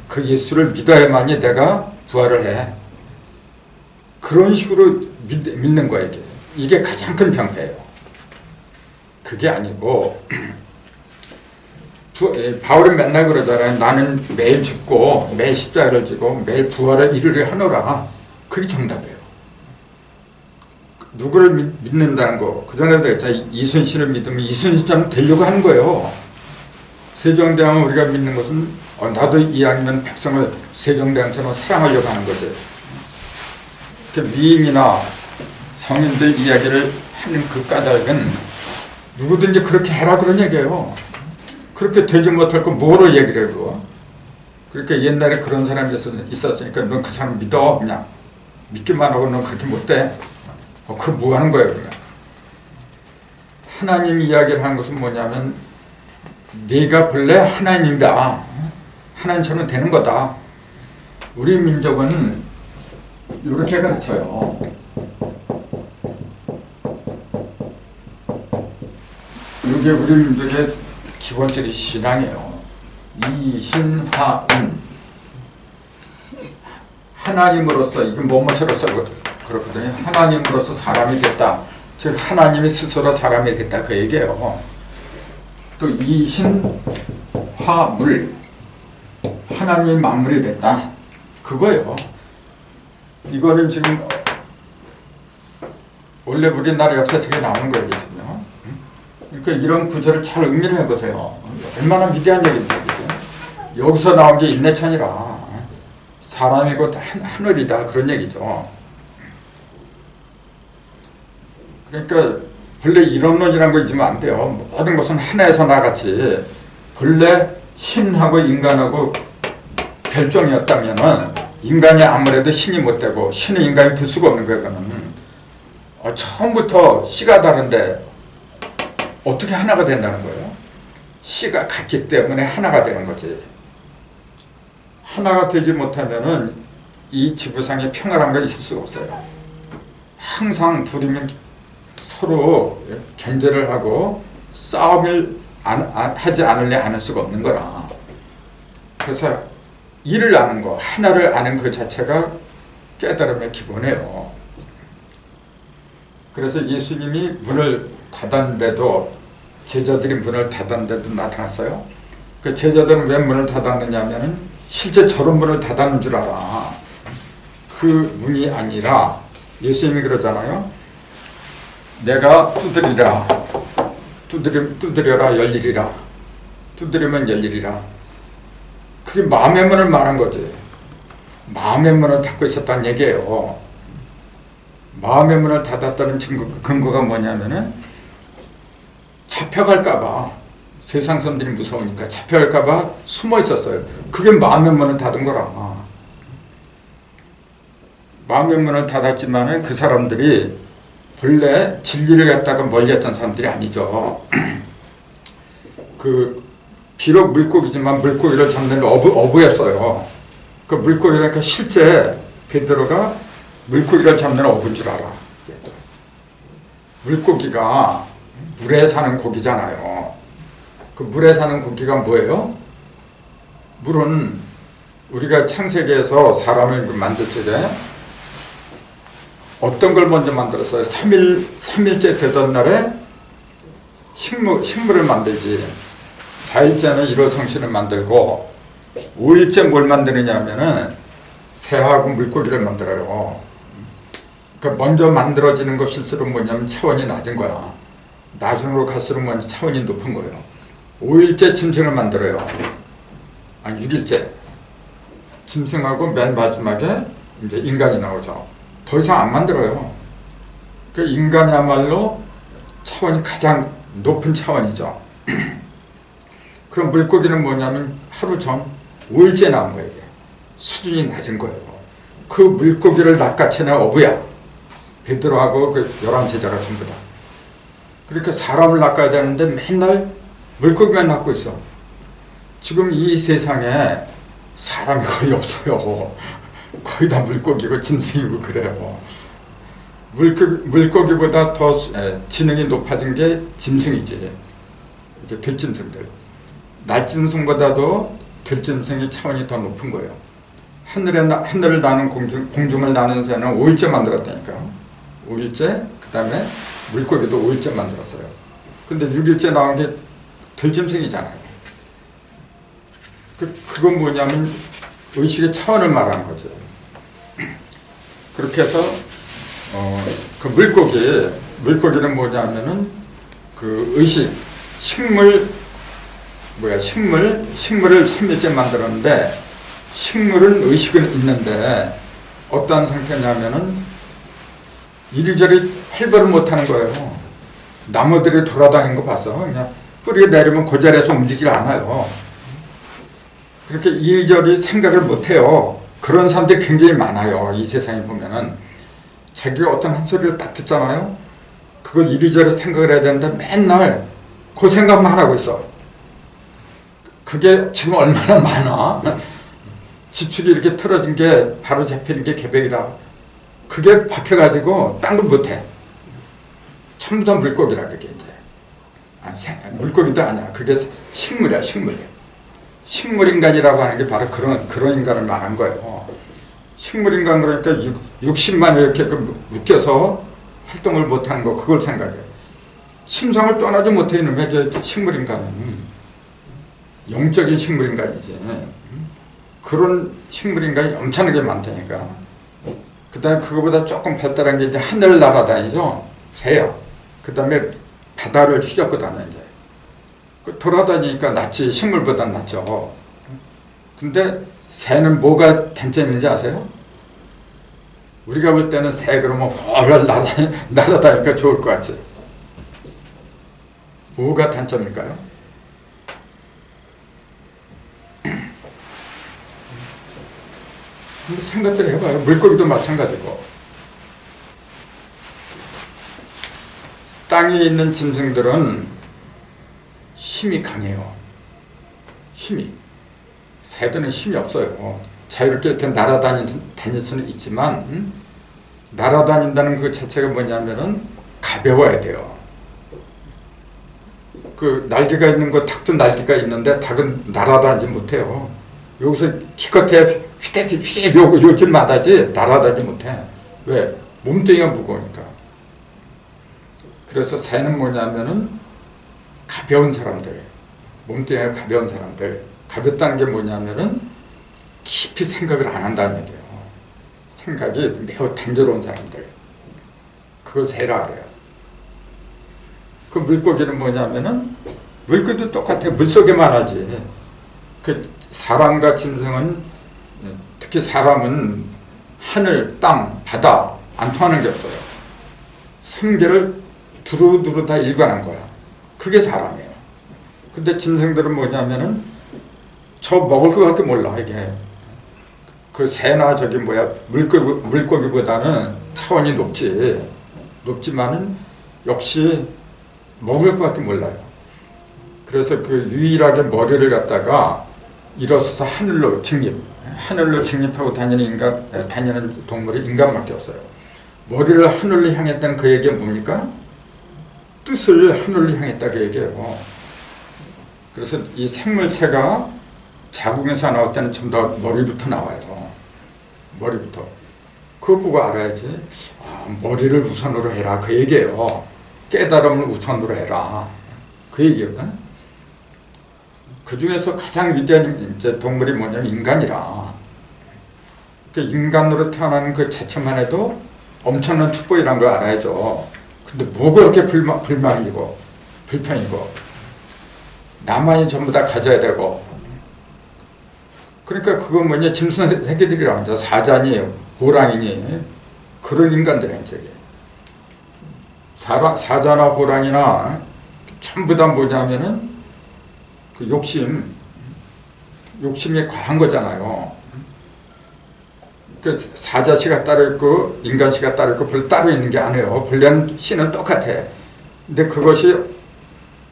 그 예수를 믿어야만이 내가 부활을 해. 그런 식으로 믿는 거야 이게. 이게 가장 큰 병폐예요. 그게 아니고 바울은 맨날 그러잖아요. 나는 매일 죽고 매일 십자가를 지고 매일 부활을 이루려 하노라. 그게 정답이에요. 누구를 믿는다는 거. 그전에도 그랬잖아요. 이순신을 믿으면 이순신처럼 되려고 하는 거예요. 세종대왕을 우리가 믿는 것은 나도 이왕이면 백성을 세종대왕처럼 사랑하려고 하는 거지. 미인이나 성인들 이야기를 하는 그 까닭은 누구든지 그렇게 해라 그런 얘기예요. 그렇게 되지 못할 거 뭐로 얘기를 해, 그거. 그러니까 옛날에 그런 사람이 있었으니까 넌 그 사람 믿어. 그냥. 믿기만 하고 넌 그렇게 못돼. 그거 뭐 하는 거야, 그러면. 하나님 이야기를 하는 것은 뭐냐면, 네가 본래 하나님이다. 하나님처럼 되는 거다. 우리 민족은 이렇게 가르쳐요. 이게 우리 민족의 기본적인 신앙이에요. 이신화은. 하나님으로서, 이게 뭐뭐로서 그렇거든요. 하나님으로서 사람이 됐다. 즉 하나님이 스스로 사람이 됐다, 그 얘기예요. 또 이신화물, 하나님이 만물이 됐다, 그거예요. 이거는 지금 원래 우리나라 역사책에 나오는 거예요, 지금요. 그러니까 이런 구절을 잘 의미를 해보세요. 얼마나 위대한 얘기인지. 여기서 나온 게 인내천이라. 사람이 곧 하늘이다, 그런 얘기죠. 그러니까 본래 이론론이라는 거 잊으면 안 돼요. 모든 것은 하나에서 나같이 본래 신하고 인간하고 결정이었다면은 인간이 아무래도 신이 못 되고 신은 인간이 될 수가 없는 거예요. 그거는. 처음부터 씨가 다른데 어떻게 하나가 된다는 거예요? 씨가 같기 때문에 하나가 되는 거지. 하나가 되지 못하면은 이 지구상에 평화란 게 있을 수가 없어요. 항상 둘이면 서로 견제를 하고 싸움을 하지 않으려 하는 수가 없는 거라. 그래서 이를 아는 거, 하나를 아는 그 자체가 깨달음의 기본이에요. 그래서 예수님이 문을 닫았는데도, 제자들이 문을 닫았는데도 나타났어요. 그 제자들은 왜 문을 닫았느냐 하면은 실제 저런 문을 닫았는 줄 알아. 그 문이 아니라 예수님이 그러잖아요. 내가 두드리라. 두드려라 열리리라. 두드리면 열리리라. 그게 마음의 문을 말한 거지. 마음의 문을 닫고 있었다는 얘기예요. 마음의 문을 닫았다는 근거가 뭐냐면은 잡혀갈까봐, 세상 사람들이 무서우니까 잡혀갈까봐 숨어 있었어요. 그게 마음의 문을 닫은 거라. 마음의 문을 닫았지만은 그 사람들이 본래 진리를 갖다가 멀리했던 사람들이 아니죠. 비록 물고기지만 물고기를 잡는 어부였어요. 그 물고기니까 실제 베드로가 물고기를 잡는 어부인 줄 알아. 물고기가 물에 사는 고기잖아요. 그 물에 사는 고기가 뭐예요? 물은 우리가 창세기에서 사람을 만들 적에 어떤 걸 먼저 만들었어요? 3일째 되던 날에 식물을 만들지. 4일째는 일호성신을 만들고 5일째 뭘 만드느냐 하면은 새하고 물고기를 만들어요. 그러니까 먼저 만들어지는 것일수록 뭐냐면 차원이 낮은 거야. 나중으로 갈수록 먼저 차원이 높은 거예요. 5일째 짐승을 만들어요. 6일째 짐승하고 맨 마지막에 이제 인간이 나오죠. 더 이상 안 만들어요. 그 인간이야말로 차원이 가장 높은 차원이죠. 그럼 물고기는 뭐냐면 하루 전 5일째 나온 거예요. 수준이 낮은 거예요. 그 물고기를 낚아채는 어부야. 베드로하고 그 11제자가 전부 다. 그렇게 사람을 낚아야 되는데 맨날 물고기만 낚고 있어. 지금 이 세상에 사람이 거의 없어요. 거의 다 물고기고 짐승이고 그래요. 물고기보다 더 지능이 높아진 게 짐승이지. 이제 들짐승들. 날짐승보다도 들짐승이 차원이 더 높은 거예요. 하늘을 나는 공중을 나는 새는 5일째 만들었다니까. 5일째, 그 다음에 물고기도 5일째 만들었어요. 근데 6일째 나온 게 들짐승이잖아요. 그건 뭐냐면 의식의 차원을 말하는 거죠. 그렇게 해서 그 물고기는 뭐냐면은 그 의식, 식물을 3일째 만들었는데 식물은 의식은 있는데 어떠한 상태냐면은 이리저리 활발을 못하는 거예요. 나무들이 돌아다니는 거 봤어. 그냥 뿌리가 내리면 그 자리에서 움직이지 않아요. 그렇게 이리저리 생각을 못해요. 그런 사람들이 굉장히 많아요. 이 세상에 보면은 자기가 어떤 한 소리를 딱 듣잖아요. 그걸 이리저리 생각을 해야 되는데 맨날 그 생각만 하고 있어. 그게 지금 얼마나 많아. 지축이 이렇게 틀어진 게 바로 잡히는 게 계백이다. 그게 박혀가지고 딴 걸 못해. 전부 다 물고기라 그게 이제. 물고기도 아니야. 그게 식물이야, 식물. 식물인간이라고 하는 게 바로 그런 인간을 말한 거예요. 식물인간 그러니까 육신만 이렇게 묶여서 활동을 못하는 거, 그걸 생각해. 심성을 떠나지 못해 있는 저 식물인간은 영적인 식물인간이지. 그런 식물인간이 엄청나게 많다니까. 그 다음에 그거보다 조금 발달한 게 이제 하늘을 날아다니죠. 새야. 그 다음에 바다를 휘젓고 다녀, 이제. 돌아다니니까 낫지, 식물보다 낫죠. 근데 새는 뭐가 단점인지 아세요? 우리가 볼 때는 새 그러면 헐 날아다니까 좋을 것 같지. 뭐가 단점일까요? 생각들 해봐요. 물고기도 마찬가지고. 땅에 있는 짐승들은 힘이 강해요. 힘이. 새들은 힘이 없어요. 자유롭게 이렇게 날아다닐 수는 있지만, 날아다닌다는 그 자체가 뭐냐면은 가벼워야 돼요. 그 날개가 있는 거, 닭도 날개가 있는데 닭은 날아다니지 못해요. 여기서 기껏해 휘대휘대 요질마다지 날아다니지 못해. 왜? 몸뚱이가 무거우니까. 그래서 새는 뭐냐면은 가벼운 사람들, 몸뚱이가 가벼운 사람들. 가볍다는 게 뭐냐면은 깊이 생각을 안 한다는 얘기예요. 생각이 매우 단조로운 사람들. 그걸 새라 그래요. 그 물고기는 뭐냐면은 물고기도 똑같아요. 물속에만 하지. 그 사람과 짐승은, 특히 사람은 하늘, 땅, 바다 안 통하는 게 없어요. 삼계를 두루두루 다 일관한 거야. 그게 사람이에요. 근데 짐승들은 뭐냐면은 저 먹을 것밖에 몰라, 이게. 그 새나 저기 물고기보다는 차원이 높지만은 역시 먹을 것밖에 몰라요. 그래서 그 유일하게 머리를 갖다가 일어서서 하늘로 직립하고 다니는 동물이 인간밖에 없어요. 머리를 하늘로 향했다는 그 얘기가 뭡니까? 뜻을 하늘로 향했다 그 얘기예요. 그래서 이 생물체가 자궁에서 나올 때는 전부 다 머리부터 나와요. 머리부터. 그거 보고 알아야지. 머리를 우선으로 해라 그 얘기예요. 깨달음을 우선으로 해라 그 얘기거든. 그 중에서 가장 위대한 이제 동물이 뭐냐면 인간이라. 그 인간으로 태어나는 그 자체만 해도 엄청난 축복이란 걸 알아야죠. 근데 뭐가 그렇게 불만이고 불편이고 나만이 전부 다 가져야 되고. 그러니까 그건 뭐냐, 짐승 새끼들이라고 하죠. 사자니 호랑이니 그런 인간들이에요. 저게 사자나 호랑이나 전부 다 뭐냐면은 그 욕심이 과한 거잖아요. 그 사자씨가 따로 있고 인간씨가 따로 있고 불 따로 있는 게 아니에요. 본래는 씨는 똑같아. 근데 그것이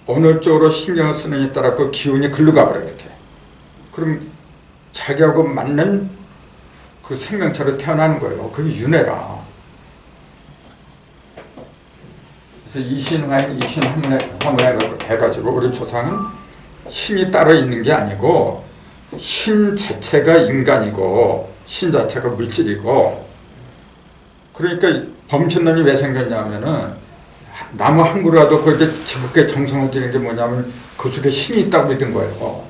어느 쪽으로 신경을 쓰느냐에 따라 그 기운이 글로 가버려 이렇게. 그럼 자기하고 맞는 그 생명체로 태어나는 거예요. 그게 윤회라. 그래서 이신화인 이신화문에 해가지고 우리 조상은 신이 따로 있는 게 아니고 신 자체가 인간이고 신 자체가 물질이고. 그러니까 범신론이 왜 생겼냐면은 나무 한 그루라도 그렇게 지극하게 정성을 들이는 게 뭐냐면 그 속에 신이 있다고 믿은 거예요.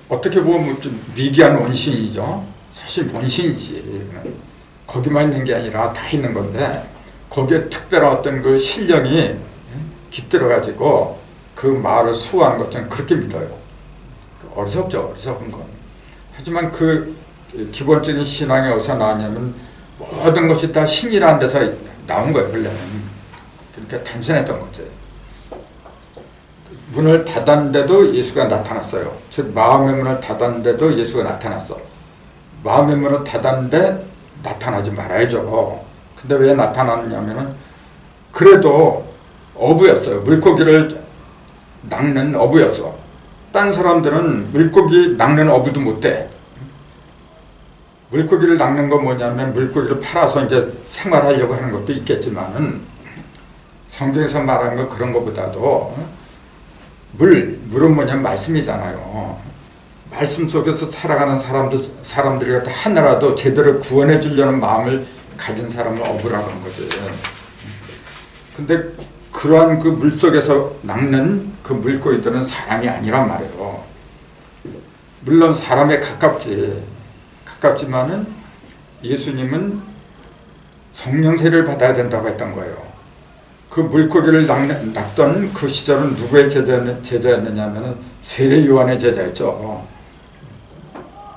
어떻게 보면 좀 미개한 원신이죠. 사실 원신이지. 거기만 있는 게 아니라 다 있는 건데 거기에 특별한 어떤 그 신령이 깃들어가지고 그 말을 수호하는 것처럼 그렇게 믿어요. 어리석죠, 어리석은 건. 하지만 그 기본적인 신앙이 어디서 나왔냐면 모든 것이 다 신이라는 데서 나온 거예요, 원래는. 그러니까 단순했던 거죠. 문을 닫았는데도 예수가 나타났어요. 즉 마음의 문을 닫았는데도 예수가 나타났어. 마음의 문을 닫았는데 나타나지 말아야죠. 근데 왜 나타났냐면은 그래도 어부였어요. 물고기를 낚는 어부였어. 딴 사람들은 물고기 낚는 어부도 못돼. 물고기를 낚는 건 뭐냐면 물고기를 팔아서 이제 생활하려고 하는 것도 있겠지만은 성경에서 말하는 건 그런 것보다도 물은 뭐냐면 말씀이잖아요. 말씀 속에서 살아가는 사람들이 하나라도 제대로 구원해 주려는 마음을 가진 사람을 어부라고 하는 거지. 근데 그러한 그 물 속에서 낚는 그 물고기들은 사람이 아니란 말이에요. 물론 사람에 가깝지만은 예수님은 성령 세례를 받아야 된다고 했던 거예요. 그 물고기를 낚던 그 시절은 누구의 제자였느냐면은 세례 요한의 제자였죠.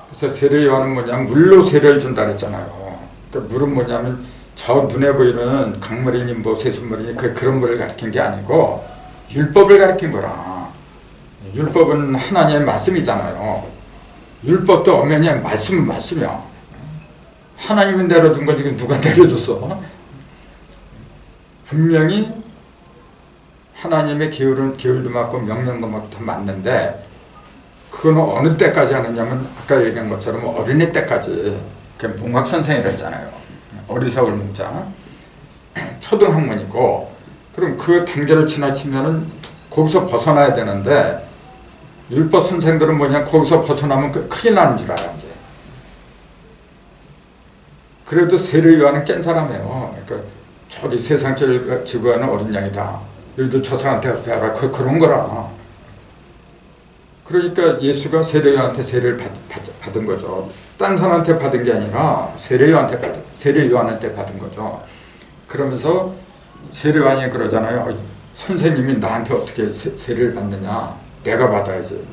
그래서 세례 요한은 뭐냐면 물로 세례를 준다 그랬잖아요. 그러니까 물은 뭐냐면 저 눈에 보이는 강물이니 뭐 새순물이니 그런 물을 가리킨 게 아니고 율법을 가리킨 거라. 율법은 하나님의 말씀이잖아요. 율법도 엄연히 말씀은 말씀이야. 하나님이 내려준 거지 누가 내려줬어? 분명히 하나님의 계율도 맞고 명령도 맞고 다 맞는데 그거는 어느 때까지 하느냐면 아까 얘기한 것처럼 어린이 때까지 몽학선생이라 했잖아요. 어리석을 몽자 초등학문이고 그럼 그 단계를 지나치면은 거기서 벗어나야 되는데 율법 선생들은 뭐냐 거기서 벗어나면 큰일 나는 줄 알아 이제. 그래도 세례 요한은 깬 사람이에요. 그러니까 저기 세상을 지구하는 어린 양이다. 너희들 저 사람한테 배워라. 그런 거라. 그러니까 예수가 세례 요한한테 세례를 받은 거죠. 딴 사람한테 받은 게 아니라 세례 요한한테 받은 거죠. 그러면서 세례 요한이 그러잖아요. 선생님이 나한테 어떻게 세례를 받느냐. 내가 받아야지.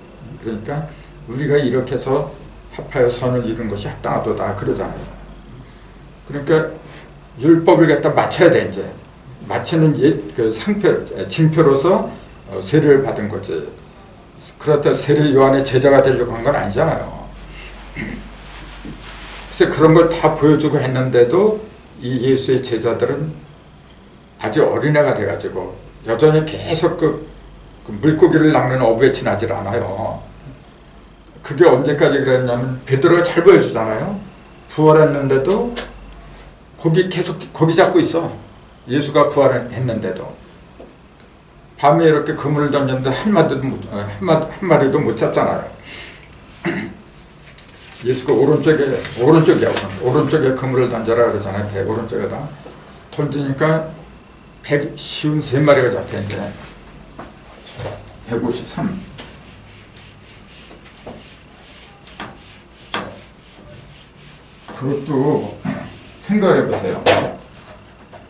그러니까 우리가 이렇게 해서 합하여 선을 이룬 것이 합당하도다 그러잖아요. 그러니까 율법을 갖다 맞춰야 돼 이제. 맞추는 그 징표로서 세례를 받은 거지. 그렇다 세례 요한의 제자가 되려고 한 건 아니잖아요. 그래서 그런 걸 다 보여주고 했는데도 이 예수의 제자들은 아주 어린애가 돼가지고 여전히 계속 그 물고기를 낚는 어부에 지나질 않아요. 그게 언제까지 그랬냐면 베드로가 잘 보여주잖아요. 부활했는데도 고기 잡고 있어. 예수가 부활했는데도 밤에 이렇게 그물을 던졌는데 한 마리도 못 잡잖아요. 예수가 오른쪽에 그물을 던져라 그러잖아요. 배 오른쪽에다 던지니까 153마리가 잡히는데 153. 그것도 생각해 보세요.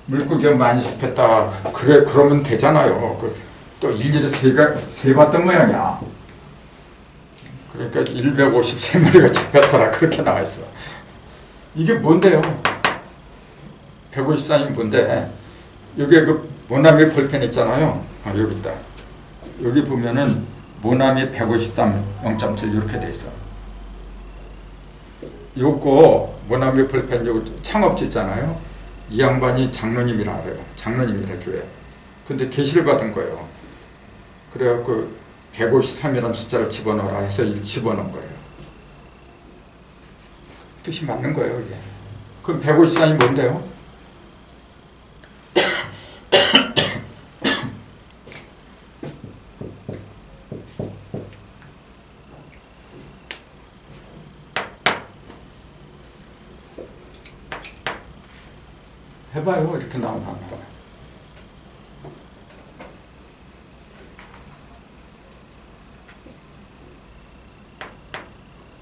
물고기가 많이 잡혔다. 그러면 되잖아요. 또 일일이 세봤던 모양이야. 그러니까 153마리가 잡혔더라. 그렇게 나와 있어. 이게 뭔데요? 153이 뭔데? 여기에 그 모나미 볼펜 있잖아요. 여기 있다. 여기 보면은 모나미 153 0.7 이렇게 돼 있어. 요거 모나미 볼펜 요거 창업지 있잖아요. 이 양반이 장로님이라 그래요. 장로님이래 교회. 근데 계시를 받은 거예요. 그래갖고 153이라는 숫자를 집어넣어라 해서 집어넣은 거예요. 뜻이 맞는 거예요 이게. 그럼 153이 뭔데요? 해봐요. 이렇게 나오나.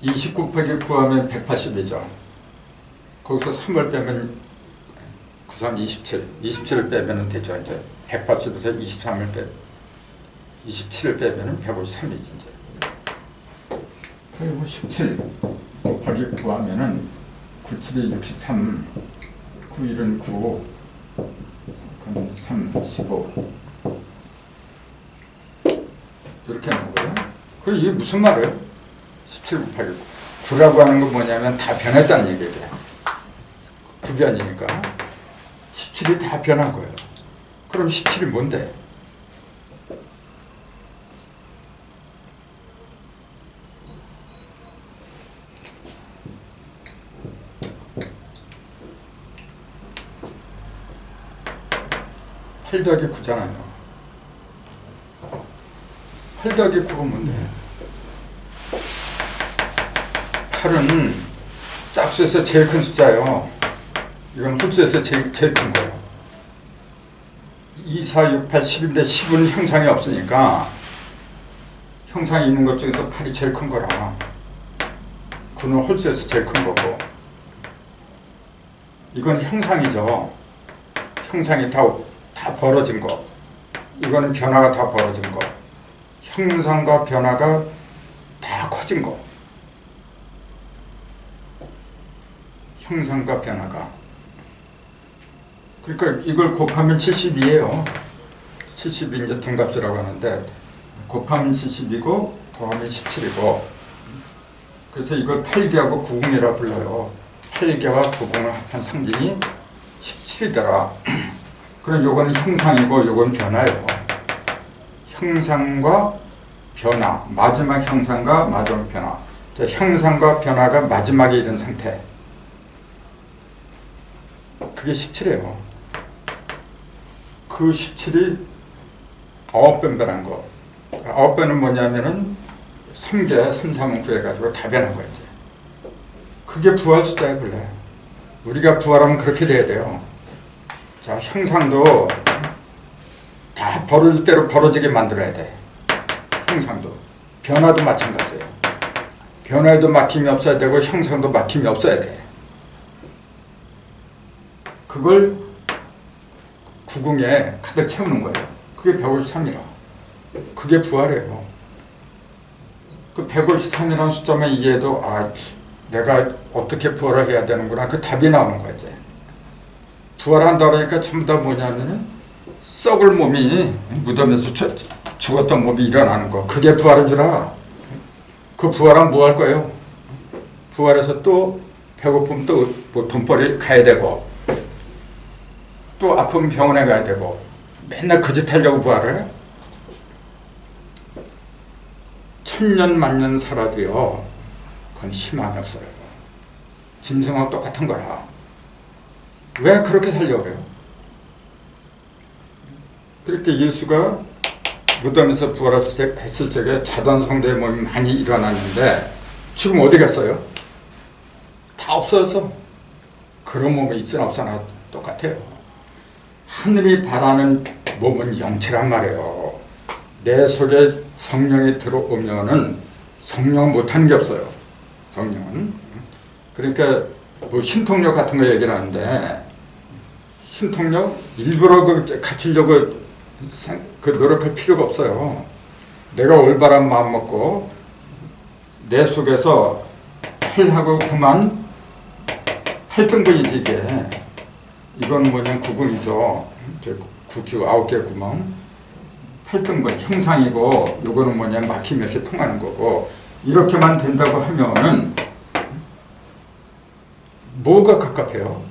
29 곱하기 9하면 180이죠. 거기서 3을 빼면 9, 27. 27을 빼면 되죠. 이제 180에서 27을 빼면 153이지 이제. 그리고 17 곱하기 9하면은 9, 7이 63. 9, 1은 9, 그럼 3, 15. 이렇게 하는 거예요. 그럼 이게 무슨 말이에요? 17, 9, 9라고 하는 건 뭐냐면 다 변했다는 얘기예요. 구변이니까 17이 다 변한 거예요. 그럼 17이 뭔데? (8 더하기 9잖아요) 8 더하기 9가 뭔데? 8은 짝수에서 제일 큰 숫자예요. 이건 홀수에서 제일 큰 거예요. 2, 4, 6, 8, 10인데 10은 형상이 없으니까 형상이 있는 것 중에서 8이 제일 큰 거라 9는 홀수에서 제일 큰 거고 이건 형상이죠. 형상이 다 벌어진 거. 이거는 변화가 다 벌어진 거. 형상과 변화가 다 커진 거. 형상과 변화가. 그러니까 이걸 곱하면 72예요. 70이 이제 둔값이라고 하는데 곱하면 70이고 더하면 17이고 그래서 이걸 8개하고 90이라 불러요. 8개와 90을 합한 상징이 17이더라. 그럼 요거는 형상이고 요건 변화예요. 형상과 변화, 마지막 형상과 마지막 변화. 자, 형상과 변화가 마지막에 이른 상태. 그게 17이에요. 그 17이 9번 변한 거. 9번은 뭐냐면은 3개, 3, 3은 9 해가지고 다 변한 거야, 이제. 그게 부활 숫자예요, 원래. 우리가 부활하면 그렇게 돼야 돼요. 자, 형상도 다 벌어질 대로 벌어지게 만들어야 돼. 형상도. 변화도 마찬가지예요. 변화에도 막힘이 없어야 되고 형상도 막힘이 없어야 돼. 그걸 구궁에 가득 채우는 거예요. 그게 153이라. 그게 부활이에요. 그 153이라는 숫자만 이해해도 내가 어떻게 부활을 해야 되는구나. 그 답이 나오는 거야, 이제. 부활한다 그러니까 전부 다 뭐냐면은 썩을 몸이 무덤에서 죽었던 몸이 일어나는 거. 그게 부활인 줄 알아. 그 부활하면 뭐 할 거예요? 부활해서 또 배고프면 또 뭐 돈벌이 가야 되고 또 아프면 병원에 가야 되고 맨날 그 짓 하려고 부활을 해? 1000년 만년 살아도요 그건 희망이 없어요. 짐승하고 똑같은 거라. 왜 그렇게 살려고 그래요? 그렇게 예수가 무덤에서 부활했을 적에 자던 성도의 몸이 많이 일어났는데 지금 어디 갔어요? 다 없어졌어. 그런 몸이 있으나 없으나 똑같아요. 하늘이 바라는 몸은 영체란 말이에요. 내 속에 성령이 들어오면은 성령 못하는 게 없어요. 성령은. 그러니까 뭐 신통력 같은 거 얘기를 하는데 신통력 일부러 갖추려고 노력할 필요가 없어요. 내가 올바른 마음 먹고 내 속에서 8하고 9만 8등분이지 이게. 이건 뭐냐면 구궁이죠. 9주 9개 구멍 8등분 형상이고 요거는 뭐냐면 막힘이 없이 통하는 거고 이렇게만 된다고 하면은 뭐가 갑갑해요?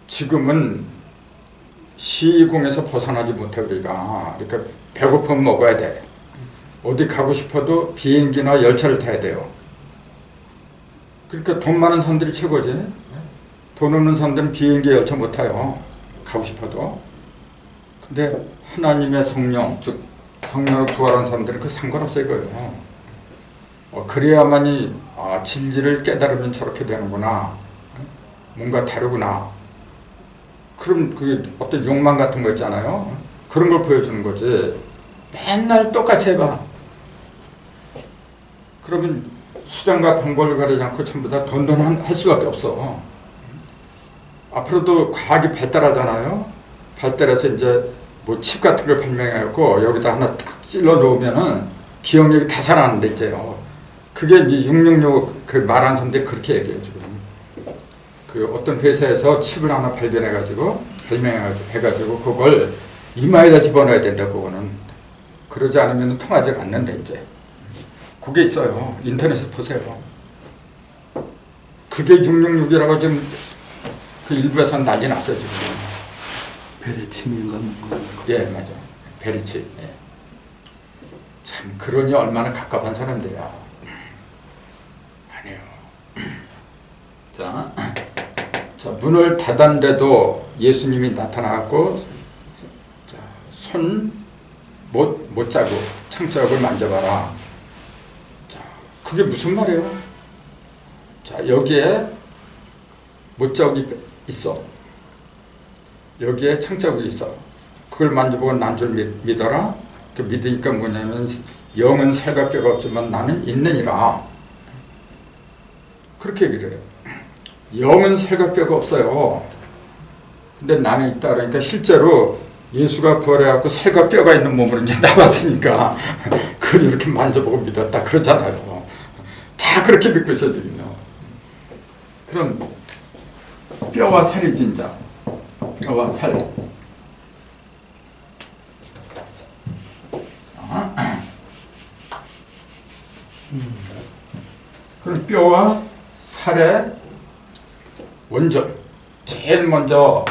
지금은 시공에서 벗어나지 못해 우리가. 그러니까 배고프면 먹어야 돼. 어디 가고 싶어도 비행기나 열차를 타야 돼요. 그러니까 돈 많은 사람들이 최고지. 돈 없는 사람들은 비행기 열차 못 타요. 가고 싶어도. 근데 하나님의 성령, 즉 성령으로 부활한 사람들은 그 상관없어요 이거예요. 그래야만이 진리를 깨달으면 저렇게 되는구나. 뭔가 다르구나. 그럼 그게 어떤 욕망 같은 거 있잖아요. 그런 걸 보여주는 거지. 맨날 똑같이 해봐. 그러면 수단과 방법을 가리지 않고 전부 다 할 수밖에 없어. 앞으로도 과학이 발달하잖아요. 발달해서 이제 뭐 칩 같은 걸 발명해갖고 여기다 하나 딱 찔러 놓으면은 기억력이 다 살아나는데 이제요. 그게 이제 666 그 말하는 사람들이 그렇게 얘기해요 지금. 그 어떤 회사에서 칩을 하나 발명해가지고 그걸 이마에다 집어넣어야 된다. 그거는 그러지 않으면 통하지 않는데 이제 그게 있어요. 인터넷에 보세요. 그게 666이라고 지금 그 일부에서 난리 났어요 지금. 베레치민가 뭐. 예, 맞아. 베리치. 예. 참 그러니 얼마나 갑갑한 사람들이야. 아니에요. 자, 문을 닫았는데도 예수님이 나타나갖고 손 못 자고 창자국을 만져봐라. 자, 그게 무슨 말이에요? 자, 여기에 못자국이 있어. 여기에 창자국이 있어. 그걸 만져보고 난 줄 믿어라. 그 믿으니까 뭐냐면 영은 살과 뼈가 없지만 나는 있느니라. 그렇게 얘기를 해요. 영은 살과 뼈가 없어요. 근데 나는 있다 그러니까 실제로 예수가 부활해갖고 살과 뼈가 있는 몸으로 이제 나왔으니까 그걸 이렇게 만져보고 믿었다 그러잖아요. 다 그렇게 믿고 있어 지금요. 그럼 뼈와 살이 진짜 뼈와 살. 그럼 뼈와 살의 원전, 제일 먼저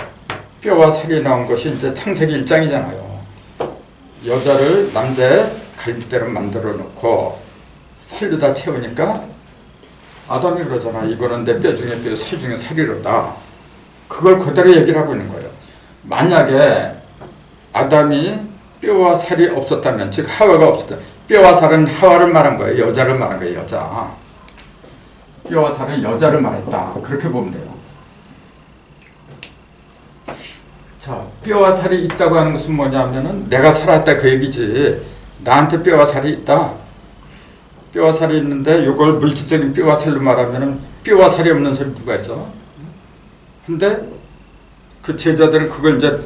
뼈와 살이 나온 것이 이제 창세기 1장이잖아요. 여자를 남자의 갈비대로 만들어 놓고 살로다 채우니까 아담이 그러잖아. 이거는 내 뼈 중에 뼈, 살 중에 살이로다. 그걸 그대로 얘기를 하고 있는 거예요. 만약에 아담이 뼈와 살이 없었다면, 즉 하와가 없었다면, 뼈와 살은 하와를 말한 거예요. 여자를 말한 거예요. 여자. 뼈와 살은 여자를 말했다. 그렇게 보면 돼요. 자, 뼈와 살이 있다고 하는 것은 뭐냐면은 내가 살았다 그 얘기지. 나한테 뼈와 살이 있다. 뼈와 살이 있는데 이걸 물질적인 뼈와 살로 말하면은 뼈와 살이 없는 사람이 누가 있어? 근데 그 제자들은 그걸 이제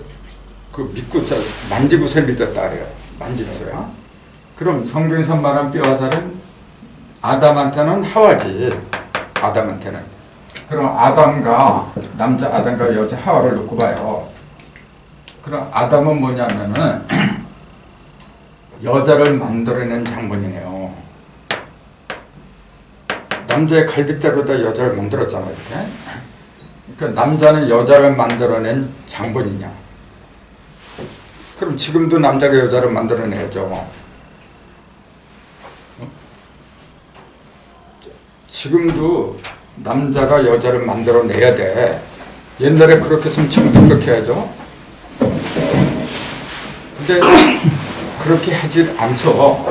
그 믿고 만지고서 믿었다 그래요. 만지고서요. 그럼 성경에서 말한 뼈와 살은 아담한테는 하와지. 아담한테는. 그럼 아담과 남자 아담과 여자 하와를 놓고 봐요. 그럼 아담은 뭐냐면은 여자를 만들어낸 장본이네요. 남자의 갈빗대로다 여자를 만들었잖아요. 이렇게. 그러니까 남자는 여자를 만들어낸 장본이냐. 그럼 지금도 남자가 여자를 만들어내죠. 지금도 남자가 여자를 만들어내야 돼. 옛날에 그렇게 했으면 지금도 그렇게 해야죠. 근데 그렇게 하질 않죠.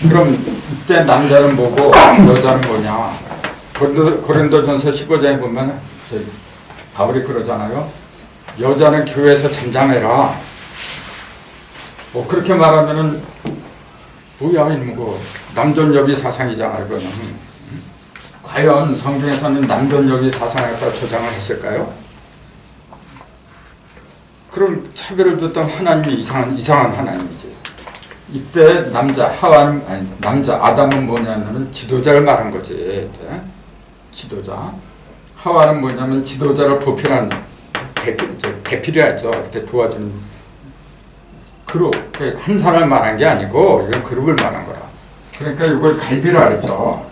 그럼 이때 남자는 뭐고 여자는 뭐냐. 고린도전서 15장에 보면 바울이 그러잖아요. 여자는 교회에서 잠잠해라. 뭐 그렇게 말하면은 뭐야 이놈 거 남존여비 사상이잖아요. 그거는. 과연 성경에서는 남존여비 사상을 갖다 조장을 했을까요? 그럼 차별을 뒀던 하나님이 이상한 하나님이지. 이때 남자 하와는 남자 아담은 뭐냐면은 지도자를 말한 거지. 지도자. 하와는 뭐냐면 지도자를 보필한 대필이었죠. 이렇게 도와주는 그룹. 한 사람을 말한 게 아니고 이건 그룹을 말한 거라. 그러니까 이걸 갈비라 그랬죠.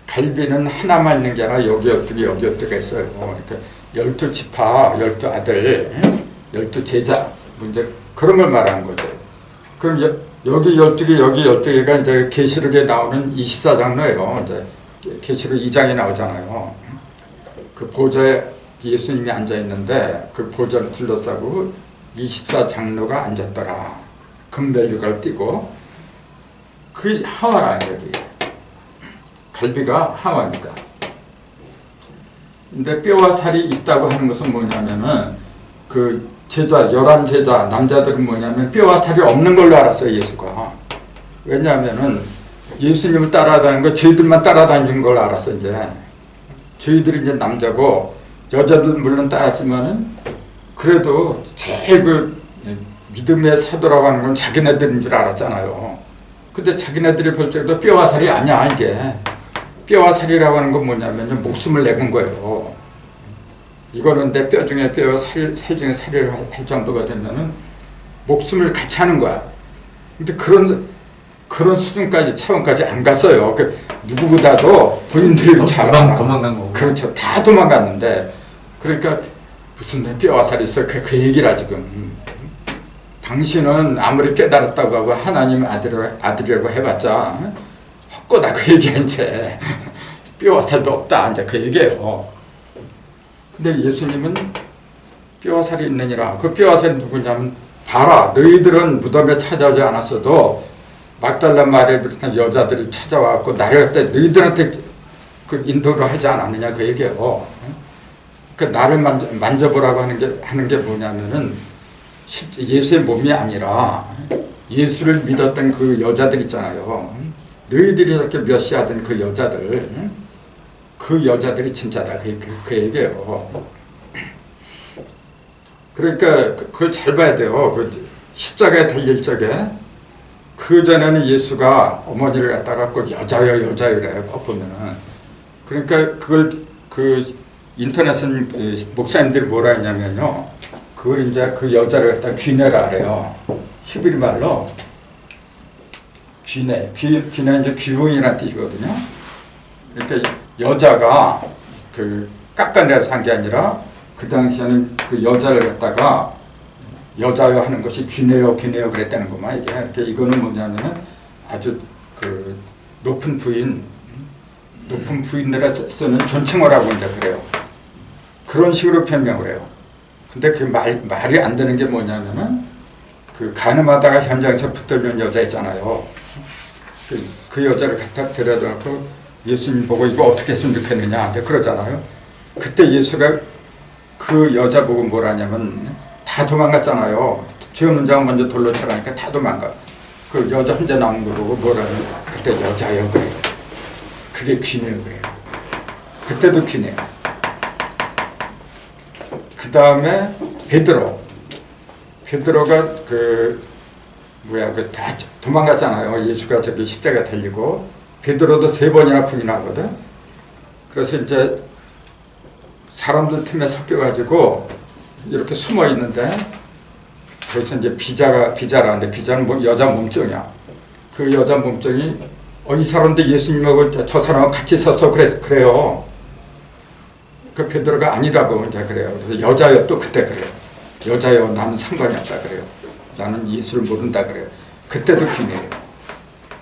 갈비는 하나만 있는 게 아니라 여기 어떻게 했어요. 그러니까 12지파, 12아들, 12제자, 이제 그런 걸 말하는 거죠. 그럼 여기 12개, 여기 12개가 이제 계시록에 나오는 24장로예요. 이제 계시록 2장에 나오잖아요. 그 보좌에 예수님이 앉아 있는데 그 보좌를 둘러싸고 24장로가 앉았더라. 금벨류가를 띠고 그 하와라 여기. 갈비가 하와니까. 근데 뼈와 살이 있다고 하는 것은 뭐냐면은 그 제자 11제자 남자들은 뭐냐면 뼈와 살이 없는 걸로 알았어요. 예수가. 왜냐하면은 예수님을 따라다니는 거 저희들만 따라다니는 걸 알았어. 이제 저희들이 이제 남자고 여자들 물론 따랐지만은 그래도 제일 그 믿음의 사도라고 하는 건 자기네들인 줄 알았잖아요. 근데 자기네들이 볼 적에도 뼈와 살이 아니야. 이게 뼈와 살이라고 하는 건 뭐냐면 목숨을 내건 거예요. 이거는 내 뼈 중에 뼈, 살 중에 살이를 할 정도가 되면은 목숨을 같이 하는 거야. 근데 그런 수준까지 차원까지 안 갔어요. 누구보다도 본인들이 잘 알아. 도망간 거고. 그렇죠. 다 도망갔는데 그러니까 무슨 뼈와 살이 있어 그 얘기라 지금. 당신은 아무리 깨달았다고 하고 하나님 아들이라고 해봤자 헛거다 그 얘기야 이제. 뼈와 살도 없다 이제 그 얘기예요. 근데 예수님은 뼈와 살이 있느니라. 그 뼈와 살이 누구냐면 봐라 너희들은 무덤에 찾아오지 않았어도 막달라 마리아 비롯한 여자들이 찾아왔고 나를 갖다 너희들한테 그 인도를 하지 않았느냐 그 얘기예요. 그 나를 만져보라고 하는 게 뭐냐면은 예수의 몸이 아니라 예수를 믿었던 그 여자들 있잖아요. 너희들이 저렇게 멸시하던 그 여자들이 진짜다 그 얘기예요. 그러니까 그걸 잘 봐야 돼요. 그 십자가에 달릴 적에 그 전에는 예수가 어머니를 갖다가 꼭 여자요 그래요. 꼭 보면은. 그러니까 그 인터넷은 목사님들이 뭐라 했냐면요. 그걸 이제 그 여자를 갖다 귀내라 그래요. 히브리 말로 귀내 이제 귀웅이라는 뜻이거든요. 그러니까 여자가 그 깎아내서 한 게 아니라 그 당시에는 그 여자를 갖다가 여자여 하는 것이 귀내요 그랬다는 것만 이게 이렇게 이거는 뭐냐면은 아주 그 높은 부인들에 쓰는 존칭어라고 이제 그래요. 그런 식으로 변명을 해요. 근데 그 말이 안 되는 게 뭐냐면은 그 가늠하다가 현장에서 붙들린 여자 있잖아요. 그 여자를 갖다 데려다 놓고 예수님 보고 이거 어떻게 했으면 좋겠느냐 그러잖아요. 그때 예수가 그 여자 보고 뭐라냐면 다 도망갔잖아요. 죄 없는 자가 먼저 돌로 쳐라니까 다 도망가. 그 여자 혼자 남은 거 보고 뭐라냐면 그때 여자여 그래요. 그게 귀네요 그래요. 그때도 귀네요. 그 다음에 베드로가 다 도망갔잖아요. 예수가 저기 십자가 달리고 베드로도 3번이나 부인하거든. 그래서 이제 사람들 틈에 섞여가지고 이렇게 숨어 있는데 그래서 이제 비자라는데 비자는 뭐 여자 몸종이야. 그 여자 몸종이 이 사람들 예수님하고 저 사람하고 같이 있어서 그래요. 그 베드로가 아니라고 이제 그래요. 그래서 여자여 또 그때 그래요. 여자여 나는 상관이 없다 그래요. 나는 예수를 모른다 그래요. 그때도 귀내요.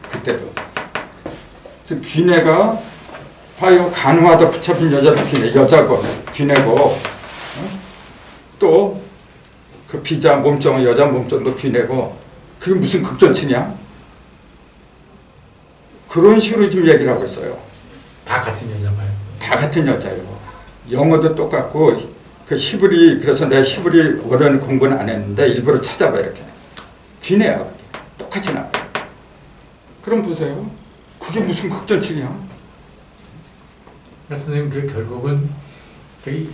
그때도. 그래서 귀내가 봐요. 간음하다 붙잡힌 여자도 여자고 귀내고 또 그 비자 몸종은 여자 몸종도 귀내고 그게 무슨 극존칭이야? 그런 식으로 지금 얘기를 하고 있어요. 다 같은 여자가요? 다 같은 여자예요. 영어도 똑같고 그 히브리 그래서 내가 히브리 원어는 공부는 안 했는데 일부러 찾아봐 이렇게 귀내야 그게 똑같이 나와요. 그럼 보세요. 그게 무슨 극존칭이야? 선생님 그 결국은 그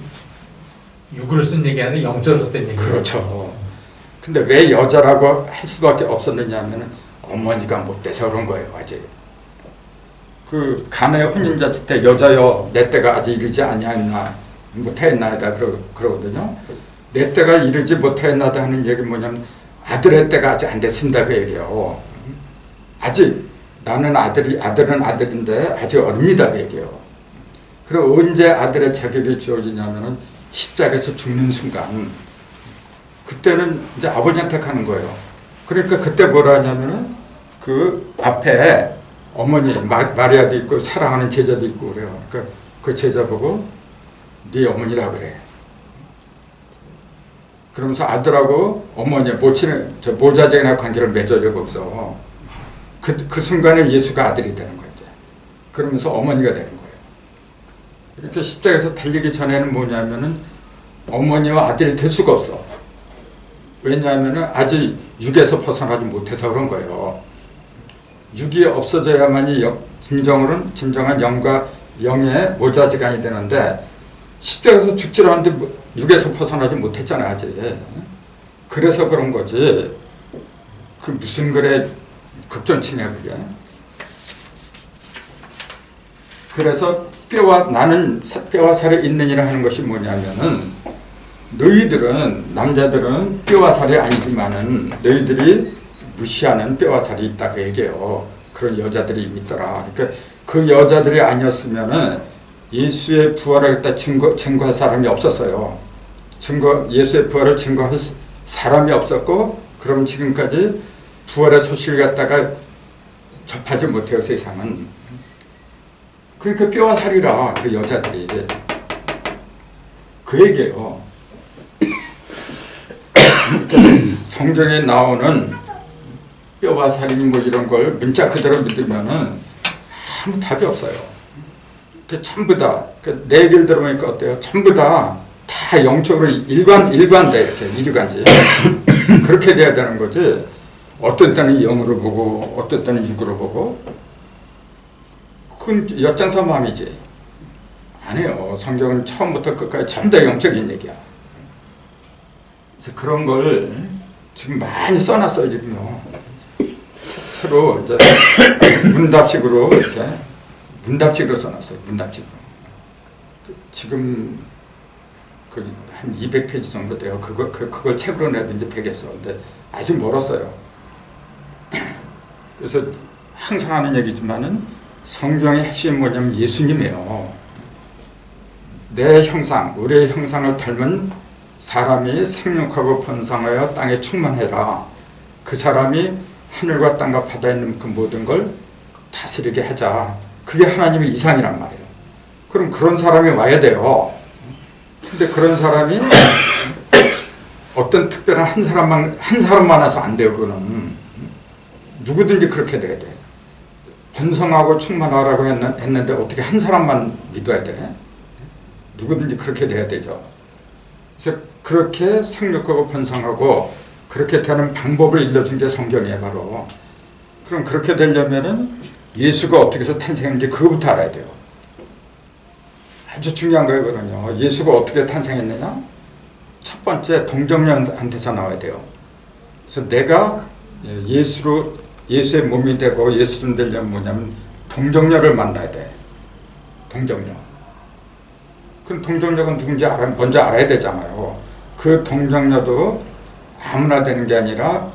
육으로 쓴 얘기 아니라 영적으로 썼던 얘기. 그렇죠. 근데 왜 여자라고 할 수밖에 없었느냐 하면 어머니가 못돼서 그런 거예요. 아직 그 가나의 혼인잔치 때 여자여 내 때가 아직 이르지 아니하였나 못하였나이다 그러거든요. 내 때가 이르지 못하였나다 하는 얘기 뭐냐면 아들의 때가 아직 안 됐습니다 그 얘기예요. 아직 나는 아들은 아들인데 아직 어립니다 그 얘기예요. 그리고 언제 아들의 자격이 주어지냐면은 십자가에서 죽는 순간 그때는 이제 아버지한테 가는 거예요. 그러니까 그때 뭐라 하냐면은 그 앞에 어머니 마리아도 있고 사랑하는 제자도 있고 그래요. 그러니까 그 제자 보고 네 어머니라 그래. 그러면서 아들하고 어머니 모친의 모자쟁이나 관계를 맺어줘 거기서 그 순간에 예수가 아들이 되는 거죠. 그러면서 어머니가 되는 거예요. 이렇게 십자가에서 달리기 전에는 뭐냐면은 어머니와 아들이 될 수가 없어. 왜냐하면은 아직 육에서 벗어나지 못해서 그런 거예요. 육이 없어져야만이 진정한 영과 영의 모자지간이 되는데 십자가에서 죽지를 않는데 육에서 벗어나지 못했잖아 아직. 그래서 그런 거지. 그 무슨 그래 극존칭이야 그게. 그래서 나는 뼈와 살이 있느니라 하는 것이 뭐냐면은 너희들은 남자들은 뼈와 살이 아니지만은 너희들이 무시하는 뼈와 살이 있다 그 얘기예요. 그런 여자들이 있더라. 그러니까 그 여자들이 아니었으면은 예수의 부활을 갖다 증거할 사람이 없었어요. 예수의 부활을 증거할 사람이 없었고, 그럼 지금까지 부활의 소식을 갖다가 접하지 못해요, 세상은. 그러니까 뼈와 살이라, 그 여자들이. 그 얘기예요. 성경에 나오는 뼈와 살이니 뭐 이런 걸 문자 그대로 믿으면은 아무 답이 없어요. 그 전부 다, 내 얘기를 들어보니까 어때요? 전부 다 영적으로 일관돼, 이렇게 일관지. 그렇게 돼야 되는 거지. 어떤 때는 영으로 보고, 어떤 때는 육으로 보고. 그건 엿장서맘이지. 아니에요. 성경은 처음부터 끝까지 전부 다 영적인 얘기야. 그래서 그런 걸 지금 많이 써놨어요, 지금요. 새로 이제 문답식으로 이렇게 문답식으로 써놨어요. 문답식으로. 지금 한 200페이지 정도 돼요. 그걸 책으로 내도 이제 되겠어. 근데 아직 멀었어요. 그래서 항상 하는 얘기지만은 성경의 핵심이 뭐냐면 예수님이에요. 내 형상, 우리의 형상을 닮은 사람이 생육하고 번성하여 땅에 충만해라. 그 사람이 하늘과 땅과 바다에 있는 그 모든 걸 다스리게 하자. 그게 하나님의 이상이란 말이에요. 그럼 그런 사람이 와야 돼요. 근데 그런 사람이 어떤 특별한 한 사람만 와서 안 돼요. 그거는 누구든지 그렇게 돼야 돼. 번성하고 충만하라고 했는데 어떻게 한 사람만 믿어야 돼? 누구든지 그렇게 돼야 되죠. 그래서 그렇게 생육하고 번성하고 그렇게 되는 방법을 일러준 게 성경이에요, 바로. 그럼 그렇게 되려면은 예수가 어떻게 해서 탄생했는지 그거부터 알아야 돼요. 아주 중요한 거예요, 그거는요. 예수가 어떻게 탄생했느냐? 첫 번째, 동정녀한테서 나와야 돼요. 그래서 내가 예수의 몸이 되고 예수님 되려면 뭐냐면 동정녀를 만나야 돼. 동정녀. 그럼 동정녀가 누군지 먼저 알아야 되잖아요. 그 동정녀도 아무나 되는 게 아니라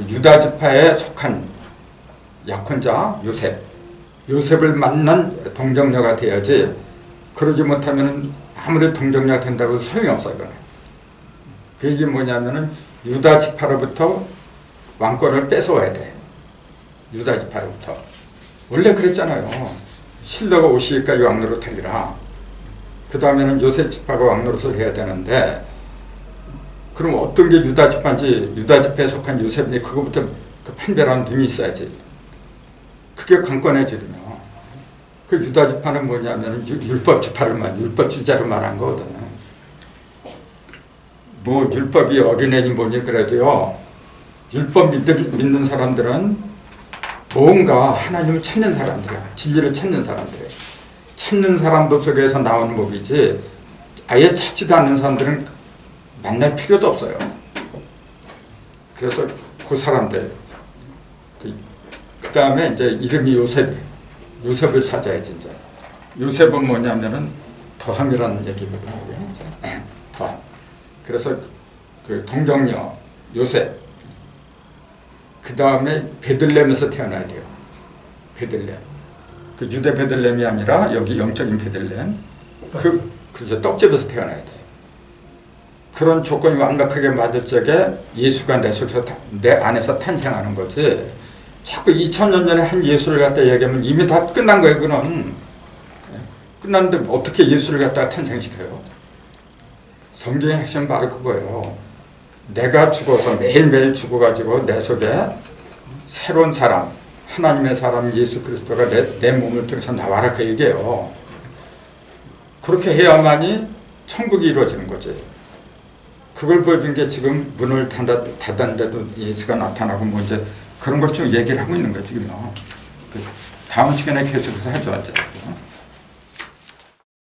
유다 지파에 속한 약혼자 요셉을 만난 동정녀가 돼야지. 그러지 못하면 아무리 동정녀가 된다고 소용이 없어요. 그 얘기 뭐냐면은 유다 지파로부터 왕권을 뺏어와야 돼. 유다 지파로부터. 원래 그랬잖아요. 신라가 오시니까 왕노릇 하리라. 그 다음에는 요셉 지파가 왕노릇을 해야 되는데, 그럼 어떤 게 유다 지파인지, 유다 지파에 속한 요셉인지 그거부터 그 판별하는 눈이 있어야지. 그게 관건해지거든요. 그 유다 지파는 뭐냐면 율법 주자를 말한 거거든요. 뭐 율법이 어린애니 뭐니 그래도요, 율법 믿는 사람들은 뭔가 하나님을 찾는 사람들이야. 진리를 찾는 사람들이야. 찾는 사람들 속에서 나오는 법이지, 아예 찾지도 않는 사람들은 만날 필요도 없어요. 그래서 그 사람들, 그 다음에 이제 이름이 요셉을 찾아야지. 이제 요셉은 뭐냐면은 더함이라는 얘기거든요. 더함. 그래서 그 동정녀 요셉. 그 다음에 베들레헴에서 태어나야 돼요. 베들레헴. 그 유대 베들레헴이 아니라 여기 영적인 베들레헴. 그렇죠. 떡집에서 태어나야 돼요. 그런 조건이 완벽하게 맞을 적에 예수가 내 안에서 탄생하는 거지. 자꾸 2000년 전에 한 예수를 갖다 얘기하면 이미 다 끝난 거예요. 그는 끝났는데 어떻게 예수를 갖다가 탄생시켜요? 성경의 핵심은 바로 그거예요. 내가 죽어서 매일매일 죽어가지고 내 속에 새로운 사람, 하나님의 사람 예수 그리스도가 내 몸을 통해서 나와라 그 얘기예요. 그렇게 해야만이 천국이 이루어지는 거지. 그걸 보여준 게 지금 문을 닫았는데도 예수가 나타나고 뭐 이제 그런 걸 좀 얘기를 하고 있는 거지. 지금 다음 시간에 계속해서 해줘야죠.